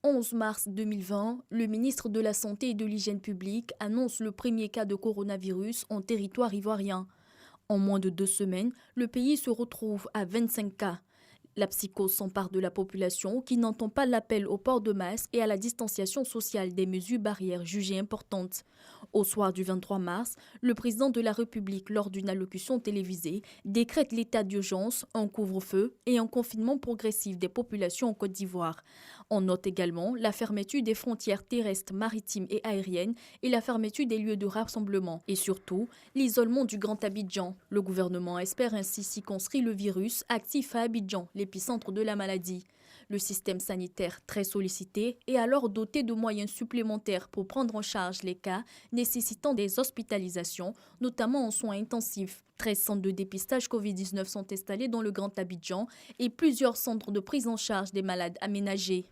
11 mars 2020, le ministre de la Santé et de l'Hygiène publique annonce le premier cas de coronavirus en territoire ivoirien. En moins de 2 semaines, le pays se retrouve à 25 cas. La psychose s'empare de la population qui n'entend pas l'appel au port de masque et à la distanciation sociale, des mesures barrières jugées importantes. Au soir du 23 mars, le président de la République, lors d'une allocution télévisée, décrète l'état d'urgence, un couvre-feu et un confinement progressif des populations en Côte d'Ivoire. On note également la fermeture des frontières terrestres, maritimes et aériennes et la fermeture des lieux de rassemblement. Et surtout, l'isolement du Grand Abidjan. Le gouvernement espère ainsi circonscrire le virus actif à Abidjan, l'épicentre de la maladie. Le système sanitaire, très sollicité, est alors doté de moyens supplémentaires pour prendre en charge les cas nécessitant des hospitalisations, notamment en soins intensifs. 13 centres de dépistage Covid-19 sont installés dans le Grand Abidjan et plusieurs centres de prise en charge des malades aménagés.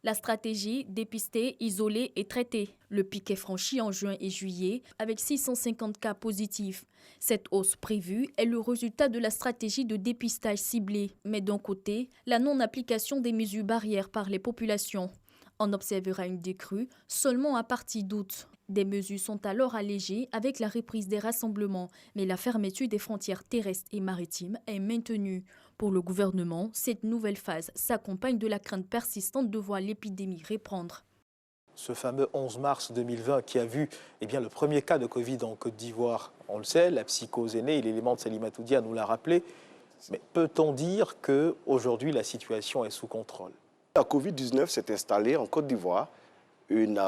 La stratégie, dépister, isoler et traiter. Le pic est franchi en juin et juillet avec 650 cas positifs. Cette hausse prévue est le résultat de la stratégie de dépistage ciblé. Mais d'un côté, la non-application des mesures barrières par les populations. On observera une décrue seulement à partir d'août. Des mesures sont alors allégées avec la reprise des rassemblements, mais la fermeture des frontières terrestres et maritimes est maintenue. Pour le gouvernement, cette nouvelle phase s'accompagne de la crainte persistante de voir l'épidémie reprendre. Ce fameux 11 mars 2020 qui a vu le premier cas de Covid en Côte d'Ivoire, on le sait, la psychose est née, et l'élément de Salimata Dia nous l'a rappelé. Mais peut-on dire qu'aujourd'hui la situation est sous contrôle? La Covid-19 s'est installée en Côte d'Ivoire, une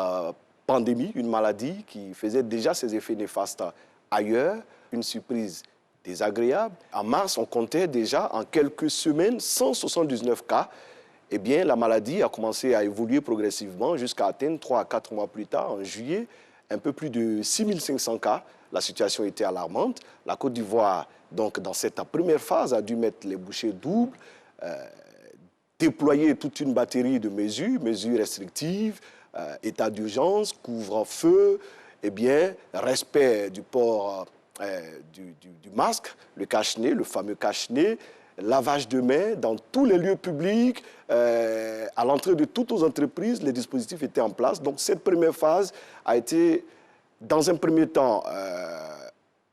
pandémie, une maladie qui faisait déjà ses effets néfastes ailleurs, une surprise désagréable. En mars, on comptait déjà en quelques semaines 179 cas. Eh bien, la maladie a commencé à évoluer progressivement jusqu'à atteindre 3 à 4 mois plus tard, en juillet, un peu plus de 6500 cas. La situation était alarmante. La Côte d'Ivoire, donc, dans cette première phase, a dû mettre les bouchées doubles, déployer toute une batterie de mesures restrictives, état d'urgence, couvre-feu, respect du port du masque, le cache-nez, le fameux cache-nez, lavage de mains dans tous les lieux publics, à l'entrée de toutes nos entreprises, les dispositifs étaient en place. Donc cette première phase a été, dans un premier temps,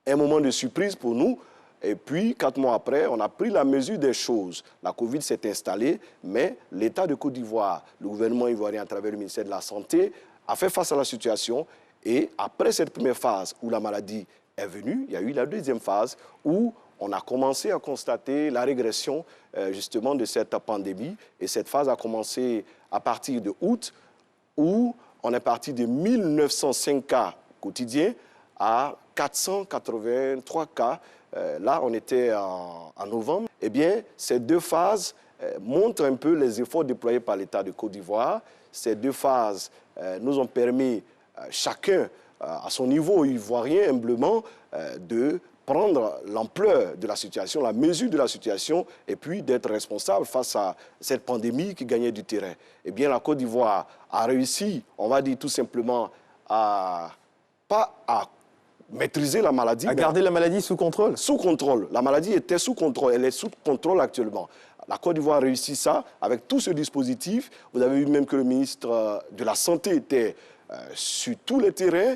un moment de surprise pour nous. Et puis, 4 mois après, on a pris la mesure des choses. La Covid s'est installée, mais l'État de Côte d'Ivoire, le gouvernement ivoirien à travers le ministère de la Santé, a fait face à la situation. Et après cette première phase où la maladie est venue, il y a eu la deuxième phase où on a commencé à constater la régression justement de cette pandémie. Et cette phase a commencé à partir de août, où on est parti de 1905 cas quotidiens à 483 cas. Là, on était en novembre. Eh bien, ces deux phases montrent un peu les efforts déployés par l'État de Côte d'Ivoire. Ces deux phases nous ont permis, chacun à son niveau ivoirien, humblement, de prendre l'ampleur de la situation, la mesure de la situation, et puis d'être responsable face à cette pandémie qui gagnait du terrain. Eh bien, la Côte d'Ivoire a réussi, on va dire tout simplement, pas à maîtriser la maladie. À garder la maladie sous contrôle. Sous contrôle. La maladie était sous contrôle. Elle est sous contrôle actuellement. La Côte d'Ivoire a réussi ça avec tout ce dispositif. Vous avez vu même que le ministre de la Santé était sur tous les terrains.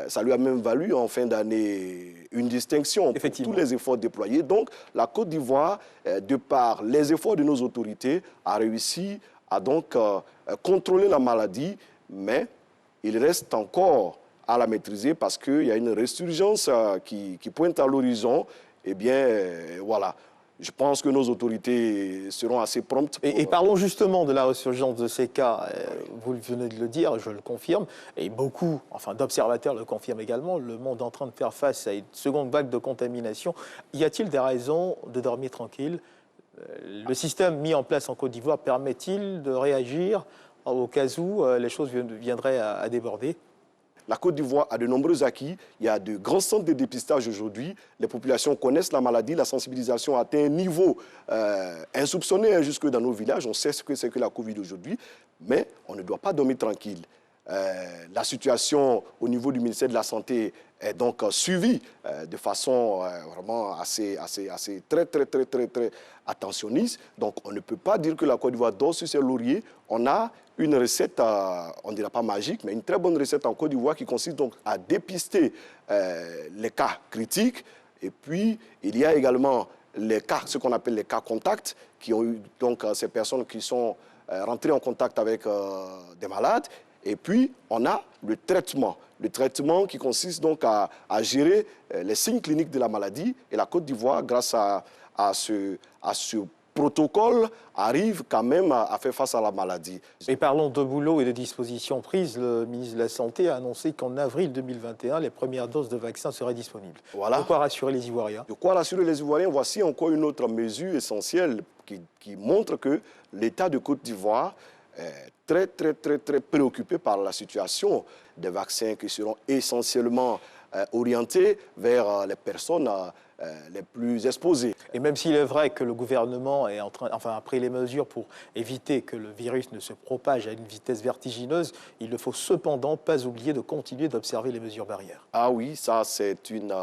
Ça lui a même valu en fin d'année une distinction pour tous les efforts déployés. Donc la Côte d'Ivoire, de par les efforts de nos autorités, a réussi à donc contrôler la maladie, mais il reste encore à la maîtriser parce qu'il y a une résurgence qui pointe à l'horizon. Eh bien, voilà. Je pense que nos autorités seront assez promptes. Et parlons justement de la résurgence de ces cas. Vous venez de le dire, je le confirme. Et beaucoup, d'observateurs le confirment également. Le monde est en train de faire face à une seconde vague de contamination. Y a-t-il des raisons de dormir tranquille? Le système mis en place en Côte d'Ivoire permet-il de réagir au cas où les choses viendraient à déborder? La Côte d'Ivoire a de nombreux acquis. Il y a de grands centres de dépistage aujourd'hui. Les populations connaissent la maladie. La sensibilisation a atteint un niveau insoupçonné jusque dans nos villages. On sait ce que c'est que la Covid aujourd'hui. Mais on ne doit pas dormir tranquille. La situation au niveau du ministère de la Santé est donc suivie de façon vraiment assez très attentionniste. Donc on ne peut pas dire que la Côte d'Ivoire dort sur ses lauriers. On a une recette, on ne dira pas magique, mais une très bonne recette en Côte d'Ivoire qui consiste donc à dépister les cas critiques. Et puis, il y a également les cas, ce qu'on appelle les cas contacts, qui ont eu donc ces personnes qui sont rentrées en contact avec des malades. Et puis, on a le traitement qui consiste donc à gérer les signes cliniques de la maladie. Et la Côte d'Ivoire, grâce à ce protocole, arrive quand même à faire face à la maladie. Et parlons de boulot et de dispositions prises. Le ministre de la Santé a annoncé qu'en avril 2021, les premières doses de vaccins seraient disponibles. Voilà. De quoi rassurer les Ivoiriens. De quoi rassurer les Ivoiriens. Voici encore une autre mesure essentielle qui montre que l'État de Côte d'Ivoire est très préoccupé par la situation des vaccins qui seront essentiellement orientés vers les personnes les plus exposées. Et même s'il est vrai que le gouvernement est a pris les mesures pour éviter que le virus ne se propage à une vitesse vertigineuse, il ne faut cependant pas oublier de continuer d'observer les mesures barrières. Ah oui, ça c'est une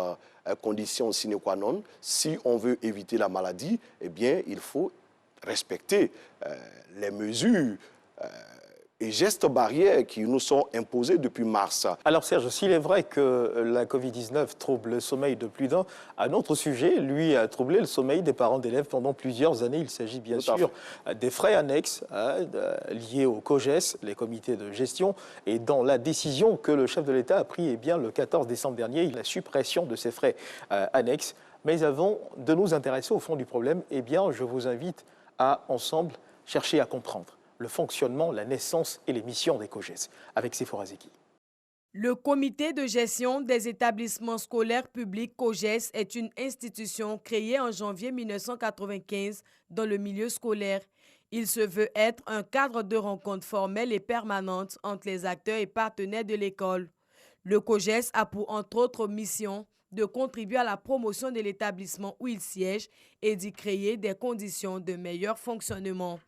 condition sine qua non. Si on veut éviter la maladie, eh bien il faut respecter les mesures et gestes barrières qui nous sont imposés depuis mars. Alors Serge, s'il est vrai que la Covid-19 trouble le sommeil de plus d'un, un autre sujet, lui, a troublé le sommeil des parents d'élèves pendant plusieurs années. Il s'agit bien sûr des frais annexes liés au COGES, les comités de gestion, et dans la décision que le chef de l'État a prise le 14 décembre dernier, la suppression de ces frais annexes. Mais avant de nous intéresser au fond du problème, eh bien, je vous invite à, ensemble, chercher à comprendre le fonctionnement, la naissance et les missions des COGES, avec Sephora Zeki. Le comité de gestion des établissements scolaires publics COGES est une institution créée en janvier 1995 dans le milieu scolaire. Il se veut être un cadre de rencontre formelle et permanente entre les acteurs et partenaires de l'école. Le COGES a pour entre autres mission de contribuer à la promotion de l'établissement où il siège et d'y créer des conditions de meilleur fonctionnement.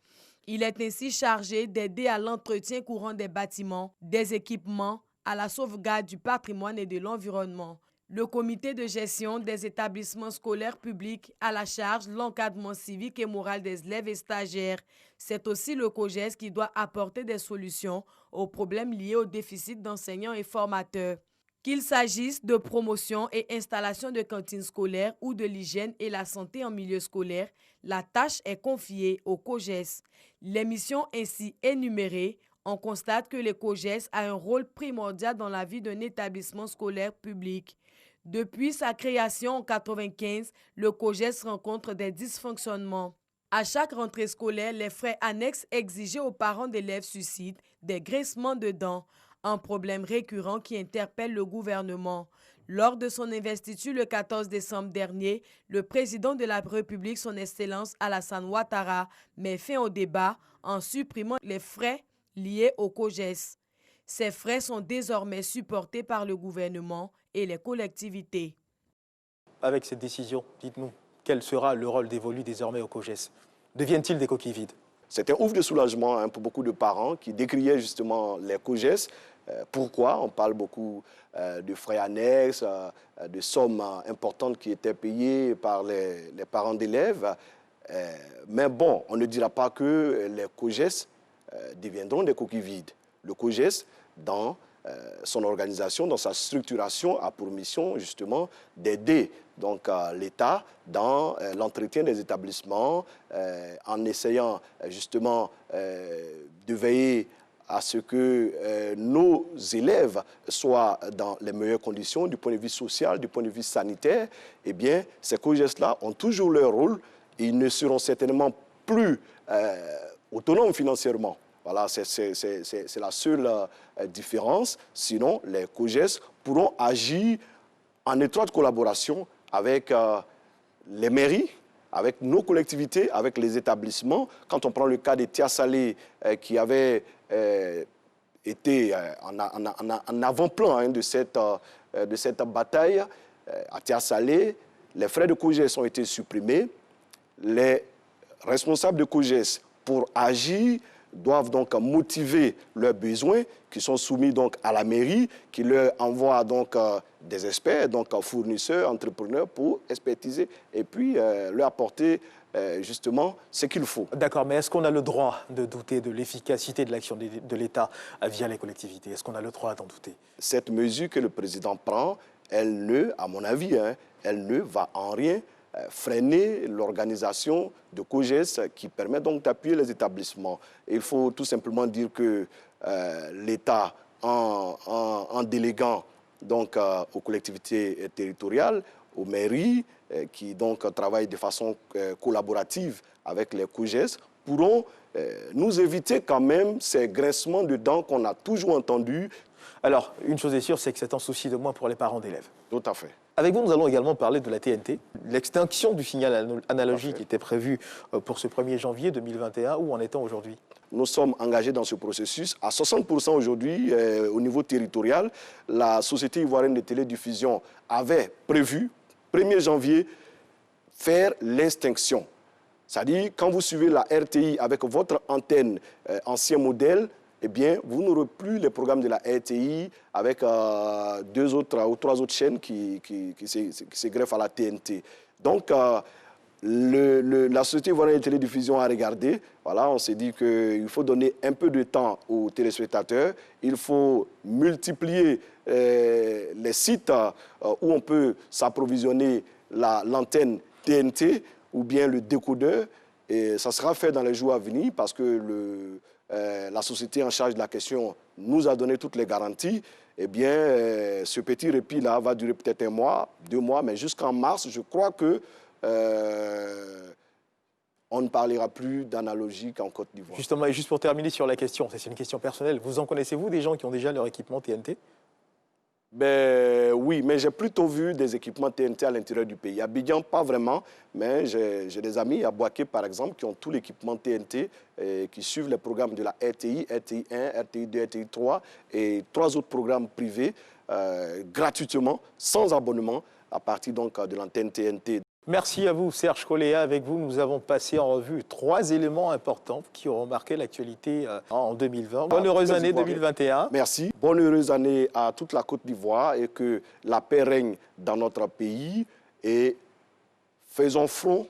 Il est ainsi chargé d'aider à l'entretien courant des bâtiments, des équipements, à la sauvegarde du patrimoine et de l'environnement. Le comité de gestion des établissements scolaires publics a la charge de l'encadrement civique et moral des élèves et stagiaires. C'est aussi le COGES qui doit apporter des solutions aux problèmes liés au déficit d'enseignants et formateurs. Qu'il s'agisse de promotion et installation de cantines scolaires ou de l'hygiène et la santé en milieu scolaire, la tâche est confiée au COGES. Les missions ainsi énumérées, on constate que le COGES a un rôle primordial dans la vie d'un établissement scolaire public. Depuis sa création en 1995, le COGES rencontre des dysfonctionnements. À chaque rentrée scolaire, les frais annexes exigés aux parents d'élèves suscitent des grincements de dents, un problème récurrent qui interpelle le gouvernement. Lors de son investiture le 14 décembre dernier, le président de la République, son Excellence Alassane Ouattara, met fin au débat en supprimant les frais liés au COGES. Ces frais sont désormais supportés par le gouvernement et les collectivités. Avec cette décision, dites-nous, quel sera le rôle dévolu désormais au COGES? Deviennent-ils des coquilles vides? C'est un ouf de soulagement pour beaucoup de parents qui décriaient justement les COGES. Pourquoi? On parle beaucoup de frais annexes, de sommes importantes qui étaient payées par les parents d'élèves. Mais bon, on ne dira pas que les COGES deviendront des coquilles vides. Le COGES, dans son organisation, dans sa structuration, a pour mission justement d'aider donc l'État dans l'entretien des établissements, en essayant justement de veiller à ce que nos élèves soient dans les meilleures conditions du point de vue social, du point de vue sanitaire. Eh bien, ces COGES-là ont toujours leur rôle. Ils ne seront certainement plus autonomes financièrement. Voilà, c'est la seule différence. Sinon, les COGES pourront agir en étroite collaboration avec les mairies, avec nos collectivités, avec les établissements. Quand on prend le cas des Tia Salé qui avait été en avant-plan de cette bataille, à Tia Salé, les frais de COGES ont été supprimés. Les responsables de COGES, pour agir, doivent donc motiver leurs besoins qui sont soumis donc à la mairie, qui leur envoie donc des experts, donc fournisseurs, entrepreneurs pour expertiser et puis leur apporter justement ce qu'il faut. D'accord, mais est-ce qu'on a le droit de douter de l'efficacité de l'action de l'État via les collectivités? Est-ce qu'on a le droit d'en douter? Cette mesure que le président prend, elle ne, à mon avis, elle ne va en rien freiner l'organisation de COGES qui permet donc d'appuyer les établissements. Et il faut tout simplement dire que l'État, en déléguant donc, aux collectivités territoriales, aux mairies, qui donc travaillent de façon collaborative avec les COGES, pourront nous éviter quand même ces grincements de dents qu'on a toujours entendus. Alors, une chose est sûre, c'est que c'est un souci de moins pour les parents d'élèves. Tout à fait. Avec vous, nous allons également parler de la TNT. L'extinction du signal analogique était prévue pour ce 1er janvier 2021. Où en est-on aujourd'hui? Nous sommes engagés dans ce processus. À 60% aujourd'hui, au niveau territorial, la Société ivoirienne de télédiffusion avait prévu, 1er janvier, faire l'extinction. C'est-à-dire, quand vous suivez la RTI avec votre antenne ancien modèle, eh bien, vous n'aurez plus les programmes de la RTI avec 2 autres ou 3 autres chaînes qui se greffent à la TNT. Donc, la Société ivoirienne de télédiffusion a regardé. Voilà, on s'est dit qu'il faut donner un peu de temps aux téléspectateurs. Il faut multiplier les sites où on peut s'approvisionner l'antenne TNT ou bien le décodeur. Et ça sera fait dans les jours à venir parce que la société en charge de la question nous a donné toutes les garanties. Eh bien, ce petit répit-là va durer peut-être 1 mois, 2 mois, mais jusqu'en mars, je crois que on ne parlera plus d'analogique en Côte d'Ivoire. Justement, et juste pour terminer sur la question, c'est une question personnelle, vous en connaissez-vous des gens qui ont déjà leur équipement TNT? Ben, oui, mais j'ai plutôt vu des équipements TNT à l'intérieur du pays. À Abidjan, pas vraiment, mais j'ai des amis à Boaké, par exemple, qui ont tout l'équipement TNT et qui suivent les programmes de la RTI, RTI 1, RTI 2, RTI 3 et 3 autres programmes privés gratuitement, sans abonnement, à partir donc de l'antenne TNT. Merci à vous, Serge Koléa. Avec vous, nous avons passé en revue 3 éléments importants qui auront marqué l'actualité en 2020. Bonne heureuse année 2021. Merci. Bonne heureuse année à toute la Côte d'Ivoire et que la paix règne dans notre pays. Et faisons front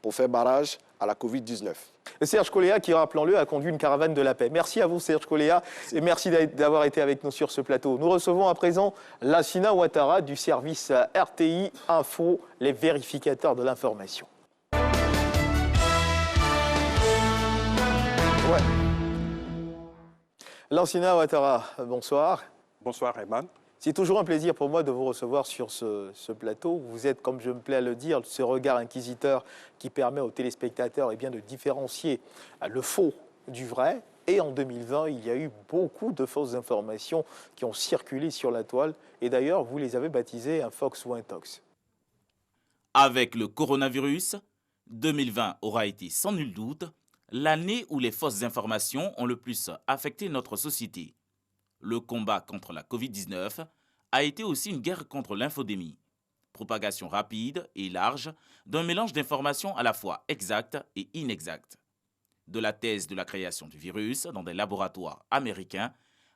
pour faire barrage à la Covid-19. Serge Koléa, qui, rappelons-le, a conduit une caravane de la paix. Merci à vous, Serge Koléa, et merci d'avoir été avec nous sur ce plateau. Nous recevons à présent Lansina Ouattara du service RTI Info, les vérificateurs de l'information. Ouais. Lansina Ouattara, bonsoir. Bonsoir, Ayman. C'est toujours un plaisir pour moi de vous recevoir sur ce plateau. Vous êtes, comme je me plais à le dire, ce regard inquisiteur qui permet aux téléspectateurs de différencier le faux du vrai. Et en 2020, il y a eu beaucoup de fausses informations qui ont circulé sur la toile. Et d'ailleurs, vous les avez baptisées un Fox ou un Tox. Avec le coronavirus, 2020 aura été sans nul doute l'année où les fausses informations ont le plus affecté notre société. Le combat contre la Covid-19 a été aussi une guerre contre l'infodémie. Propagation rapide et large d'un mélange d'informations à la fois exactes et inexactes. De la thèse de la création du virus dans des laboratoires américains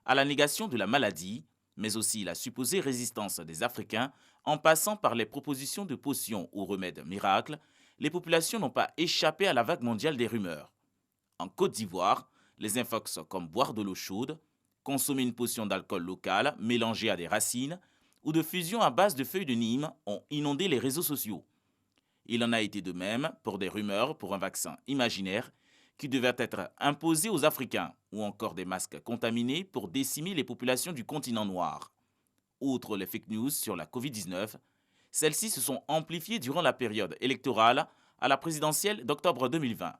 à la négation de la maladie, mais aussi la supposée résistance des Africains en passant par les propositions de potions ou remèdes miracles, les populations n'ont pas échappé à la vague mondiale des rumeurs. En Côte d'Ivoire, les infox comme boire de l'eau chaude, consommer une potion d'alcool local mélangée à des racines ou de fusion à base de feuilles de Nîmes ont inondé les réseaux sociaux. Il en a été de même pour des rumeurs pour un vaccin imaginaire qui devait être imposé aux Africains ou encore des masques contaminés pour décimer les populations du continent noir. Outre les fake news sur la Covid-19, celles-ci se sont amplifiées durant la période électorale à la présidentielle d'octobre 2020.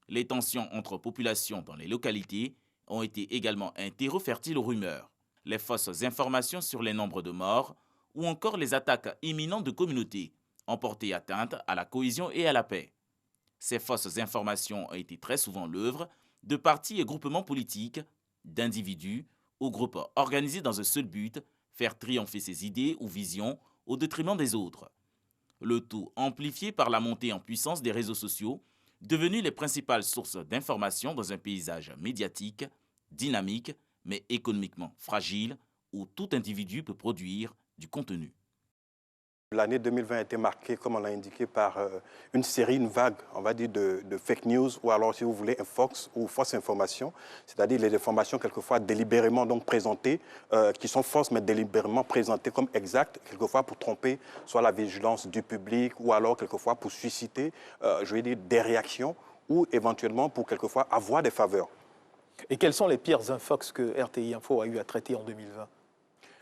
Les tensions entre populations dans les localités ont été également un terreau fertile aux rumeurs, les fausses informations sur les nombres de morts ou encore les attaques imminentes de communautés ont porté atteinte à la cohésion et à la paix. Ces fausses informations ont été très souvent l'œuvre de partis et groupements politiques, d'individus ou groupes organisés dans un seul but, faire triompher ses idées ou visions au détriment des autres. Le tout amplifié par la montée en puissance des réseaux sociaux, devenus les principales sources d'information dans un paysage médiatique, dynamique, mais économiquement fragile, où tout individu peut produire du contenu. L'année 2020 a été marquée, comme on l'a indiqué, par une série, une vague, on va dire, de fake news, ou alors, si vous voulez, un fox ou fausse information, c'est-à-dire les informations quelquefois délibérément donc présentées, qui sont fausses, mais délibérément présentées comme exactes, quelquefois pour tromper soit la vigilance du public, ou alors quelquefois pour susciter, je vais dire, des réactions, ou éventuellement pour quelquefois avoir des faveurs. Et quels sont les pires infox que RTI Info a eu à traiter en 2020 ?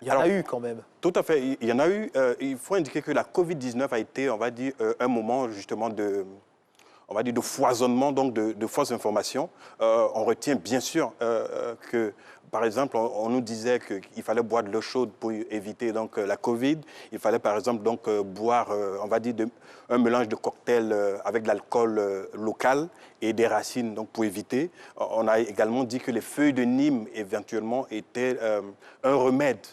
Il y en a eu quand même. Tout à fait. Il y en a eu. Il faut indiquer que la Covid-19 a été, on va dire, un moment justement de foisonnement, donc de fausses informations. On retient bien sûr que, par exemple, on nous disait qu'il fallait boire de l'eau chaude pour éviter donc la Covid. Il fallait, par exemple, donc boire, on va dire, un mélange de cocktails avec de l'alcool local et des racines, donc pour éviter. On a également dit que les feuilles de Nîmes, éventuellement, étaient un remède.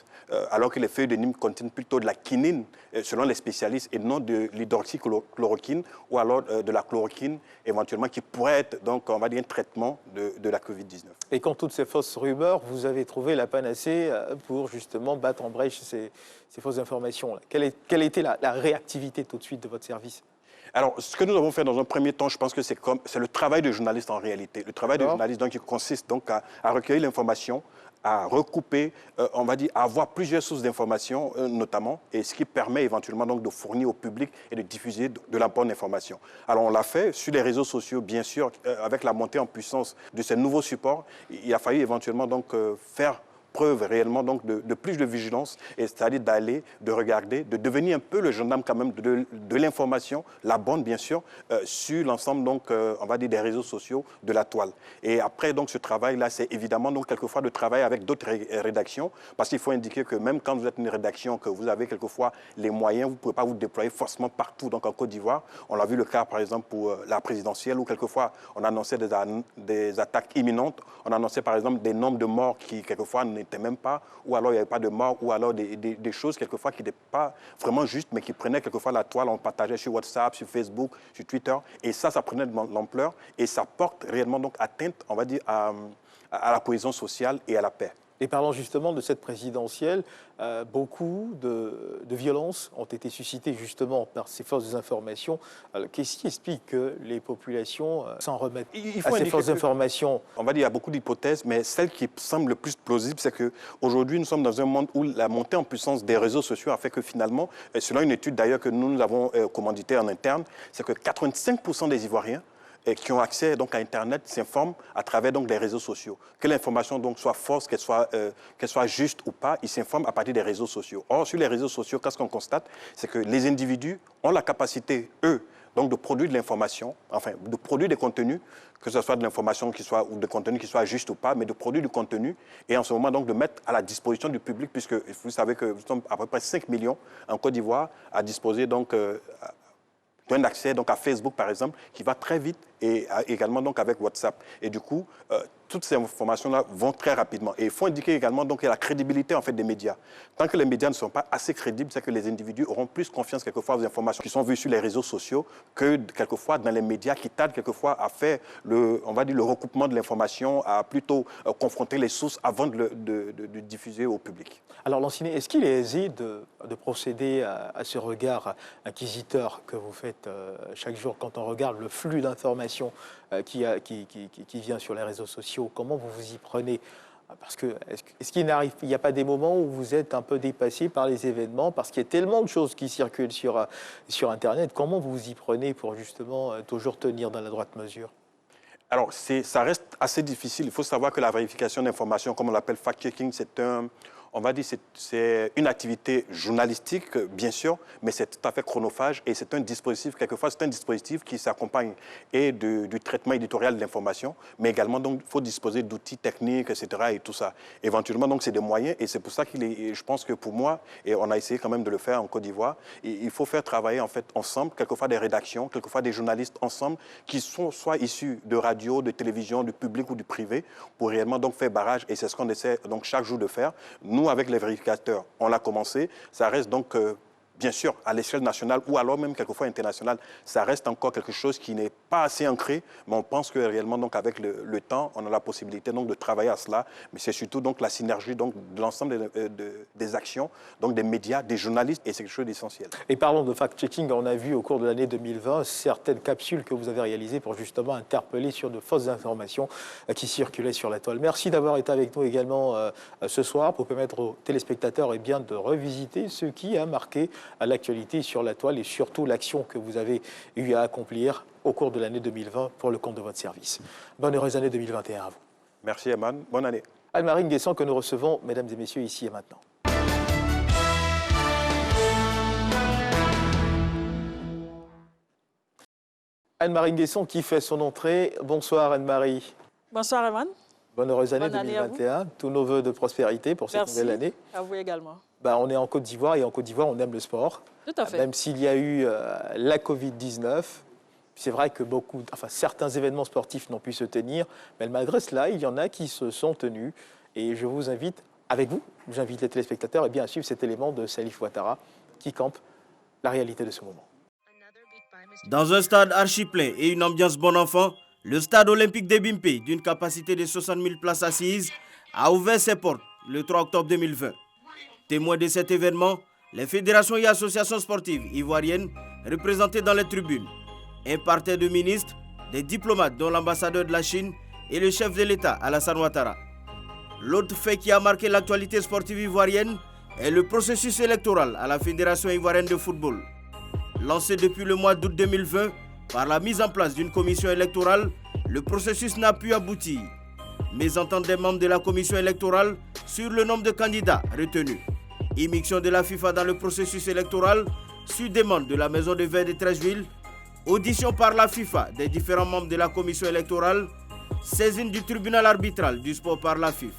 Alors que les feuilles de Nîmes contiennent plutôt de la quinine, selon les spécialistes, et non de l'hydroxychloroquine, ou alors de la chloroquine, éventuellement, qui pourrait être, donc, on va dire, un traitement de la Covid-19. Et quand toutes ces fausses rumeurs, vous avez trouvé la panacée pour justement battre en brèche ces fausses informations. Quelle a été la réactivité tout de suite de votre service ? Alors, ce que nous avons fait dans un premier temps, je pense que c'est le travail de journaliste en réalité. Le travail de journaliste, donc, qui consiste donc à recueillir l'information, à recouper, on va dire, à avoir plusieurs sources d'informations, notamment, et ce qui permet éventuellement donc de fournir au public et de diffuser de la bonne information. Alors, on l'a fait sur les réseaux sociaux, bien sûr, avec la montée en puissance de ces nouveaux supports. Il a fallu éventuellement donc faire preuve réellement donc de plus de vigilance, c'est-à-dire d'aller, de regarder, de devenir un peu le gendarme quand même de l'information, la bonne bien sûr, sur l'ensemble donc, on va dire, des réseaux sociaux de la toile. Et après donc ce travail-là, c'est évidemment donc quelquefois de travailler avec d'autres rédactions, parce qu'il faut indiquer que même quand vous êtes une rédaction, que vous avez quelquefois les moyens, vous ne pouvez pas vous déployer forcément partout. Donc en Côte d'Ivoire, on l'a vu le cas par exemple pour la présidentielle, où quelquefois on annonçait des attaques imminentes, on annonçait par exemple des nombres de morts qui quelquefois n'étaient même pas, ou alors il n'y avait pas de mort, ou alors des choses quelquefois qui n'étaient pas vraiment justes, mais qui prenaient quelquefois la toile, on partageait sur WhatsApp, sur Facebook, sur Twitter, et ça prenait de l'ampleur, et ça porte réellement donc atteinte, on va dire, à la cohésion sociale et à la paix. Et parlant justement de cette présidentielle, beaucoup de violences ont été suscitées justement par ces fausses informations. Qu'est-ce qui explique que les populations s'en remettent à ces fausses informations ? On va dire qu'il y a beaucoup d'hypothèses, mais celle qui semble le plus plausible, c'est qu'aujourd'hui, nous sommes dans un monde où la montée en puissance des réseaux sociaux a fait que finalement, selon une étude d'ailleurs que nous avons commanditée en interne, c'est que 85% des Ivoiriens qui ont accès donc à Internet s'informent à travers donc les réseaux sociaux. Que l'information donc soit fausse, qu'elle soit juste ou pas, ils s'informent à partir des réseaux sociaux. Or, sur les réseaux sociaux, qu'est-ce qu'on constate? C'est que les individus ont la capacité, eux, donc de produire de l'information, enfin de produire des contenus, que ce soit de l'information ou de contenu qui soit juste ou pas, mais de produire du contenu et en ce moment donc de mettre à la disposition du public, puisque vous savez que nous sommes à peu près 5 millions en Côte d'Ivoire à disposer donc d'un accès donc à Facebook par exemple, qui va très vite et également donc avec WhatsApp. Et du coup, toutes ces informations-là vont très rapidement. Et il faut indiquer également donc la crédibilité en fait des médias. Tant que les médias ne sont pas assez crédibles, c'est que les individus auront plus confiance quelquefois aux informations qui sont vues sur les réseaux sociaux que quelquefois dans les médias qui tardent quelquefois à faire on va dire le recoupement de l'information, à plutôt confronter les sources avant de diffuser au public. Alors Lancinet, est-ce qu'il est aisé de procéder à ce regard inquisiteur que vous faites chaque jour quand on regarde le flux d'informations qui vient sur les réseaux sociaux? Comment vous vous y prenez? Parce que est-ce qu'il n'y a pas des moments où vous êtes un peu dépassé par les événements, parce qu'il y a tellement de choses qui circulent sur Internet? Comment vous vous y prenez pour justement toujours tenir dans la droite mesure? Alors, ça reste assez difficile. Il faut savoir que la vérification d'informations, comme on l'appelle fact-checking, on va dire c'est une activité journalistique, bien sûr, mais c'est tout à fait chronophage et c'est un dispositif, quelquefois, c'est un dispositif qui s'accompagne et du traitement éditorial de l'information, mais également, donc, il faut disposer d'outils techniques, etc. et tout ça. Éventuellement, donc, c'est des moyens et c'est pour ça je pense que pour moi, et on a essayé quand même de le faire en Côte d'Ivoire, il faut faire travailler, en fait, ensemble, quelquefois des rédactions, quelquefois des journalistes ensemble, qui sont soit issus de radio, de télévision, du public ou du privé, pour réellement, donc, faire barrage et c'est ce qu'on essaie, donc, chaque jour de faire. Nous, avec les vérificateurs, on l'a commencé. Ça reste donc bien sûr, à l'échelle nationale ou alors même quelquefois internationale, ça reste encore quelque chose qui n'est pas assez ancré, mais on pense que réellement, donc, avec le temps, on a la possibilité donc, de travailler à cela, mais c'est surtout donc, la synergie donc, de l'ensemble des actions, donc des médias, des journalistes, et c'est quelque chose d'essentiel. Et parlons de fact-checking, on a vu au cours de l'année 2020 certaines capsules que vous avez réalisées pour justement interpeller sur de fausses informations qui circulaient sur la toile. Merci d'avoir été avec nous également ce soir pour permettre aux téléspectateurs de revisiter ce qui a marqué à l'actualité sur la toile et surtout l'action que vous avez eu à accomplir au cours de l'année 2020 pour le compte de votre service. Bonne heureuse année 2021 à vous. Merci Eman, bonne année. Anne-Marie Nguessan que nous recevons, mesdames et messieurs, ici et maintenant. Anne-Marie Nguessan qui fait son entrée. Bonsoir Anne-Marie. Bonsoir Eman. Bonne heureuse année Bonne année 2021. Tous nos voeux de prospérité pour cette nouvelle année. À vous également. On est en Côte d'Ivoire et en Côte d'Ivoire, on aime le sport. Tout à fait. Même s'il y a eu la Covid-19, c'est vrai que certains événements sportifs n'ont pu se tenir, mais malgré cela, il y en a qui se sont tenus. Et je vous invite, avec vous, j'invite les téléspectateurs à suivre cet élément de Salif Ouattara qui campe la réalité de ce moment. Dans un stade archi-plein et une ambiance bon enfant, le stade olympique d'Ebimpe, d'une capacité de 60 000 places assises, a ouvert ses portes le 3 octobre 2020. Témoins de cet événement, les fédérations et associations sportives ivoiriennes représentées dans les tribunes, un parterre de ministres, des diplomates dont l'ambassadeur de la Chine et le chef de l'État Alassane Ouattara. L'autre fait qui a marqué l'actualité sportive ivoirienne est le processus électoral à la Fédération ivoirienne de football. Lancé depuis le mois d'août 2020 par la mise en place d'une commission électorale, le processus n'a pu aboutir. Mésentente des membres de la commission électorale sur le nombre de candidats retenus. Immixtion de la FIFA dans le processus électoral sur demande de la maison de verre de Treichville. Audition par la FIFA des différents membres de la commission électorale. Saisine du tribunal arbitral du sport par la FIFA.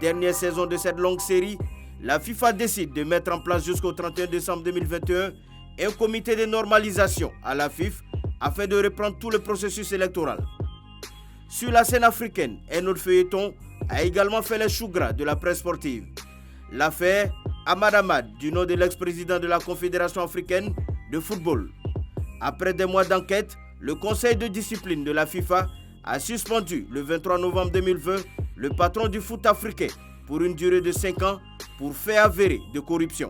Dernière saison de cette longue série, la FIFA décide de mettre en place jusqu'au 31 décembre 2021 un comité de normalisation à la FIFA afin de reprendre tout le processus électoral. Sur la scène africaine, un autre feuilleton a également fait les choux gras de la presse sportive. L'affaire Ahmad Ahmad, du nom de l'ex-président de la Confédération africaine de football. Après des mois d'enquête, le conseil de discipline de la FIFA a suspendu le 23 novembre 2020 le patron du foot africain pour une durée de 5 ans pour fait avéré de corruption.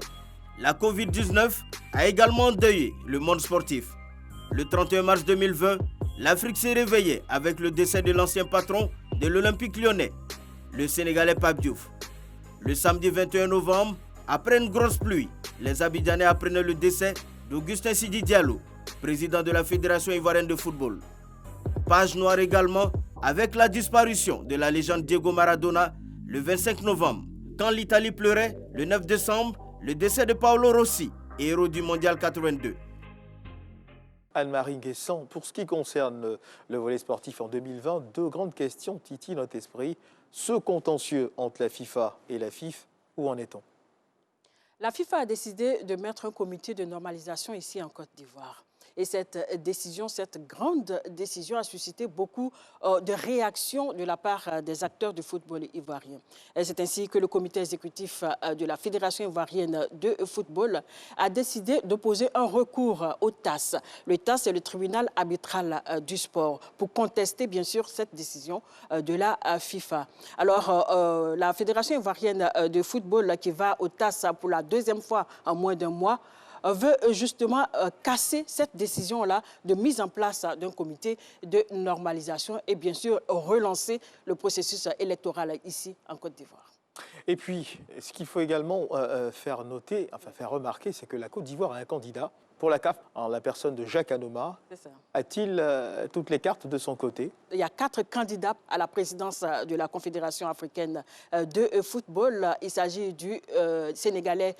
La Covid-19 a également endeuillé le monde sportif. Le 31 mars 2020, l'Afrique s'est réveillée avec le décès de l'ancien patron de l'Olympique lyonnais, le Sénégalais Pape Diouf. Le samedi 21 novembre, après une grosse pluie, les Abidjanais apprenaient le décès d'Augustin Sidi Diallo, président de la Fédération ivoirienne de football. Page noire également avec la disparition de la légende Diego Maradona le 25 novembre, quand l'Italie pleurait le 9 décembre le décès de Paolo Rossi, héros du Mondial 82. Anne-Marie Nguessan, pour ce qui concerne le volet sportif en 2020, deux grandes questions titillent notre esprit. Ce contentieux entre la FIFA et la FIF, où en est-on? La FIFA a décidé de mettre un comité de normalisation ici en Côte d'Ivoire. Et cette décision, cette grande décision a suscité beaucoup de réactions de la part des acteurs du football ivoirien. C'est ainsi que le comité exécutif de la Fédération ivoirienne de football a décidé d'opposer un recours au TAS. Le TAS, c'est le tribunal arbitral du sport, pour contester bien sûr cette décision de la FIFA. Alors, la Fédération ivoirienne de football qui va au TAS pour la deuxième fois en moins d'un mois, veut justement casser cette décision-là de mise en place d'un comité de normalisation et bien sûr relancer le processus électoral ici en Côte d'Ivoire. Et puis, ce qu'il faut également faire remarquer, c'est que la Côte d'Ivoire a un candidat pour la CAF, en la personne de Jacques Anoma. A-t-il toutes les cartes de son côté? Il y a 4 candidats à la présidence de la Confédération africaine de football. Il s'agit du Sénégalais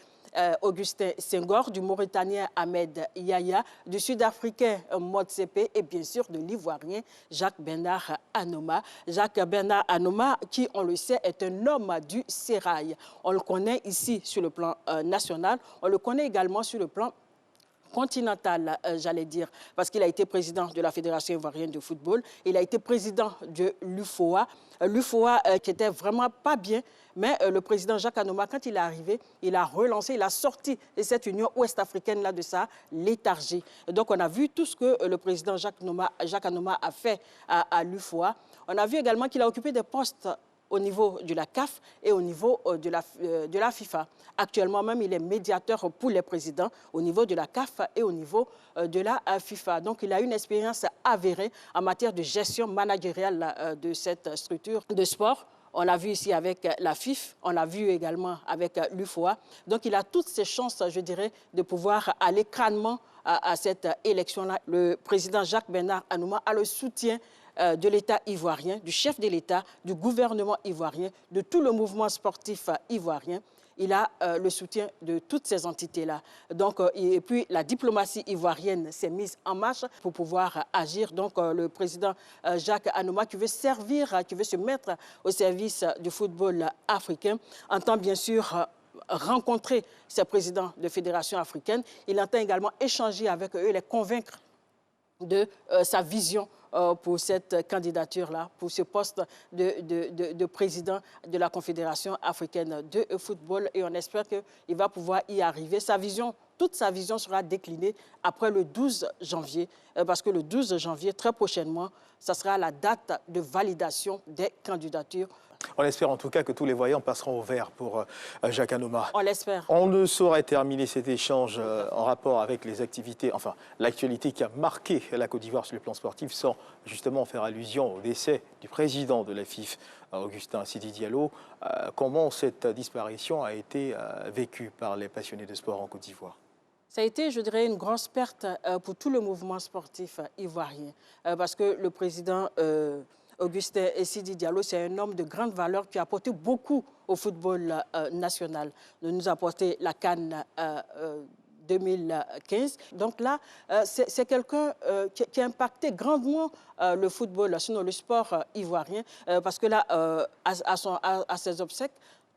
Augustin Senghor, du Mauritanien Ahmed Yahya, du Sud-Africain Motsepe et bien sûr de l'Ivoirien Jacques-Bernard Anoma. Jacques-Bernard Anoma, qui, on le sait, est un homme du sérail. On le connaît ici sur le plan national, on le connaît également sur le plan continental, j'allais dire, parce qu'il a été président de la Fédération ivoirienne de football, il a été président de l'UFOA, l'UFOA qui était vraiment pas bien, mais le président Jacques Anoma, quand il est arrivé, il a relancé, il a sorti cette Union ouest-africaine-là de sa léthargie. Donc on a vu tout ce que le président Jacques Anoma a fait à l'UFOA. On a vu également qu'il a occupé des postes au niveau de la CAF et au niveau de la FIFA. Actuellement même, il est médiateur pour les présidents au niveau de la CAF et au niveau de la FIFA. Donc, il a une expérience avérée en matière de gestion managériale de cette structure de sport. On l'a vu ici avec la FIF, on l'a vu également avec l'UFOA. Donc, il a toutes ses chances, je dirais, de pouvoir aller crânement à cette élection-là. Le président Jacques-Bernard Anouma a le soutien de l'État ivoirien, du chef de l'État, du gouvernement ivoirien, de tout le mouvement sportif ivoirien. Il a le soutien de toutes ces entités-là. Donc, et puis, la diplomatie ivoirienne s'est mise en marche pour pouvoir agir. Donc, le président Jacques Anouma, qui veut servir, qui veut se mettre au service du football africain, entend bien sûr rencontrer ces présidents de fédérations africaines. Il entend également échanger avec eux, les convaincre de sa vision pour cette candidature-là, pour ce poste de président de la Confédération africaine de football. Et on espère qu'il va pouvoir y arriver. Sa vision, toute sa vision sera déclinée après le 12 janvier, parce que le 12 janvier, très prochainement, ça sera la date de validation des candidatures. On espère en tout cas que tous les voyants passeront au vert pour Jacques Anoma. On l'espère. On ne saurait terminer cet échange en rapport avec les activités, enfin l'actualité qui a marqué la Côte d'Ivoire sur le plan sportif sans justement faire allusion au décès du président de la FIF, Augustin Sidi Diallo. Comment cette disparition a été vécue par les passionnés de sport en Côte d'Ivoire? Ça a été, je dirais, une grosse perte pour tout le mouvement sportif ivoirien, parce que le président Augustin Sidi Diallo, c'est un homme de grande valeur qui a apporté beaucoup au football national. Il nous a apporté la CAN 2015. Donc là, c'est quelqu'un qui a impacté grandement le football, sinon le sport ivoirien, parce que là, à ses obsèques,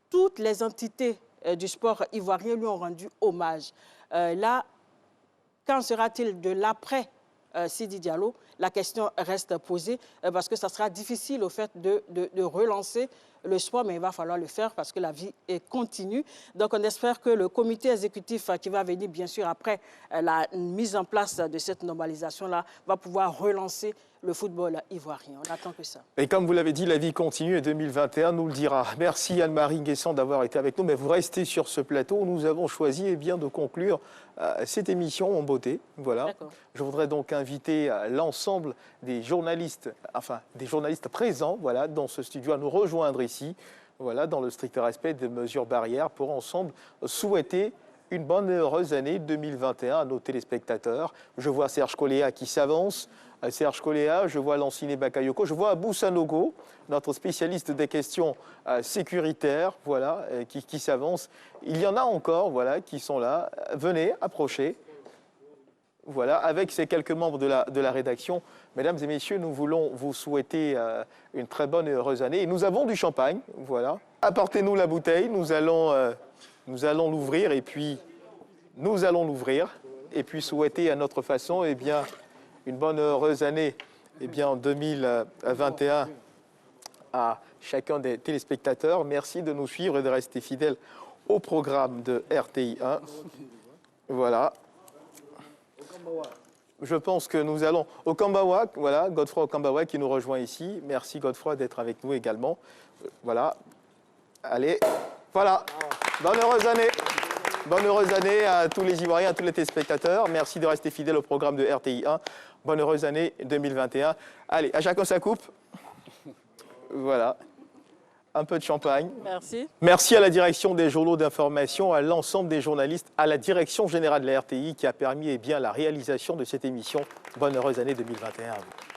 toutes les entités du sport ivoirien lui ont rendu hommage. Là, qu'en sera-t-il de l'après Sidi Diallo? La question reste posée parce que ça sera difficile au fait de relancer le sport, mais il va falloir le faire parce que la vie est continue. Donc on espère que le comité exécutif qui va venir bien sûr après la mise en place de cette normalisation-là va pouvoir relancer le football ivoirien. On attend que ça. Et comme vous l'avez dit, la vie continue et 2021 nous le dira. Merci Anne-Marie Nguessan d'avoir été avec nous, mais vous restez sur ce plateau. Nous avons choisi de conclure cette émission en beauté. Voilà. Je voudrais donc inviter l'ensemble des journalistes, présents dans ce studio à nous rejoindre ici, dans le strict respect des mesures barrières pour ensemble souhaiter une bonne et heureuse année 2021 à nos téléspectateurs. Je vois Serge Koléa qui s'avance. Serge Koléa, je vois Lanciné Bakayoko, je vois Abou Sanogo, notre spécialiste des questions sécuritaires, qui s'avance. Il y en a encore, qui sont là. Venez, approchez. Avec ces quelques membres de la rédaction. Mesdames et messieurs, nous voulons vous souhaiter une très bonne et heureuse année. Et nous avons du champagne, Apportez-nous la bouteille, nous allons l'ouvrir et puis souhaiter à notre façon, une bonne heureuse année en 2021 à chacun des téléspectateurs. Merci de nous suivre et de rester fidèles au programme de RTI 1. Je pense que nous allons au Kambawa, Godefroy Okambawa qui nous rejoint ici. Merci Godefroy d'être avec nous également. Allez, bonne heureuse année. Bonne heureuse année à tous les Ivoiriens, à tous les téléspectateurs. Merci de rester fidèles au programme de RTI 1. Bonne heureuse année 2021. Allez, à chacun sa coupe. Un peu de champagne. Merci. Merci à la direction des journaux d'information, à l'ensemble des journalistes, à la direction générale de la RTI qui a permis la réalisation de cette émission. Bonne heureuse année 2021 à vous.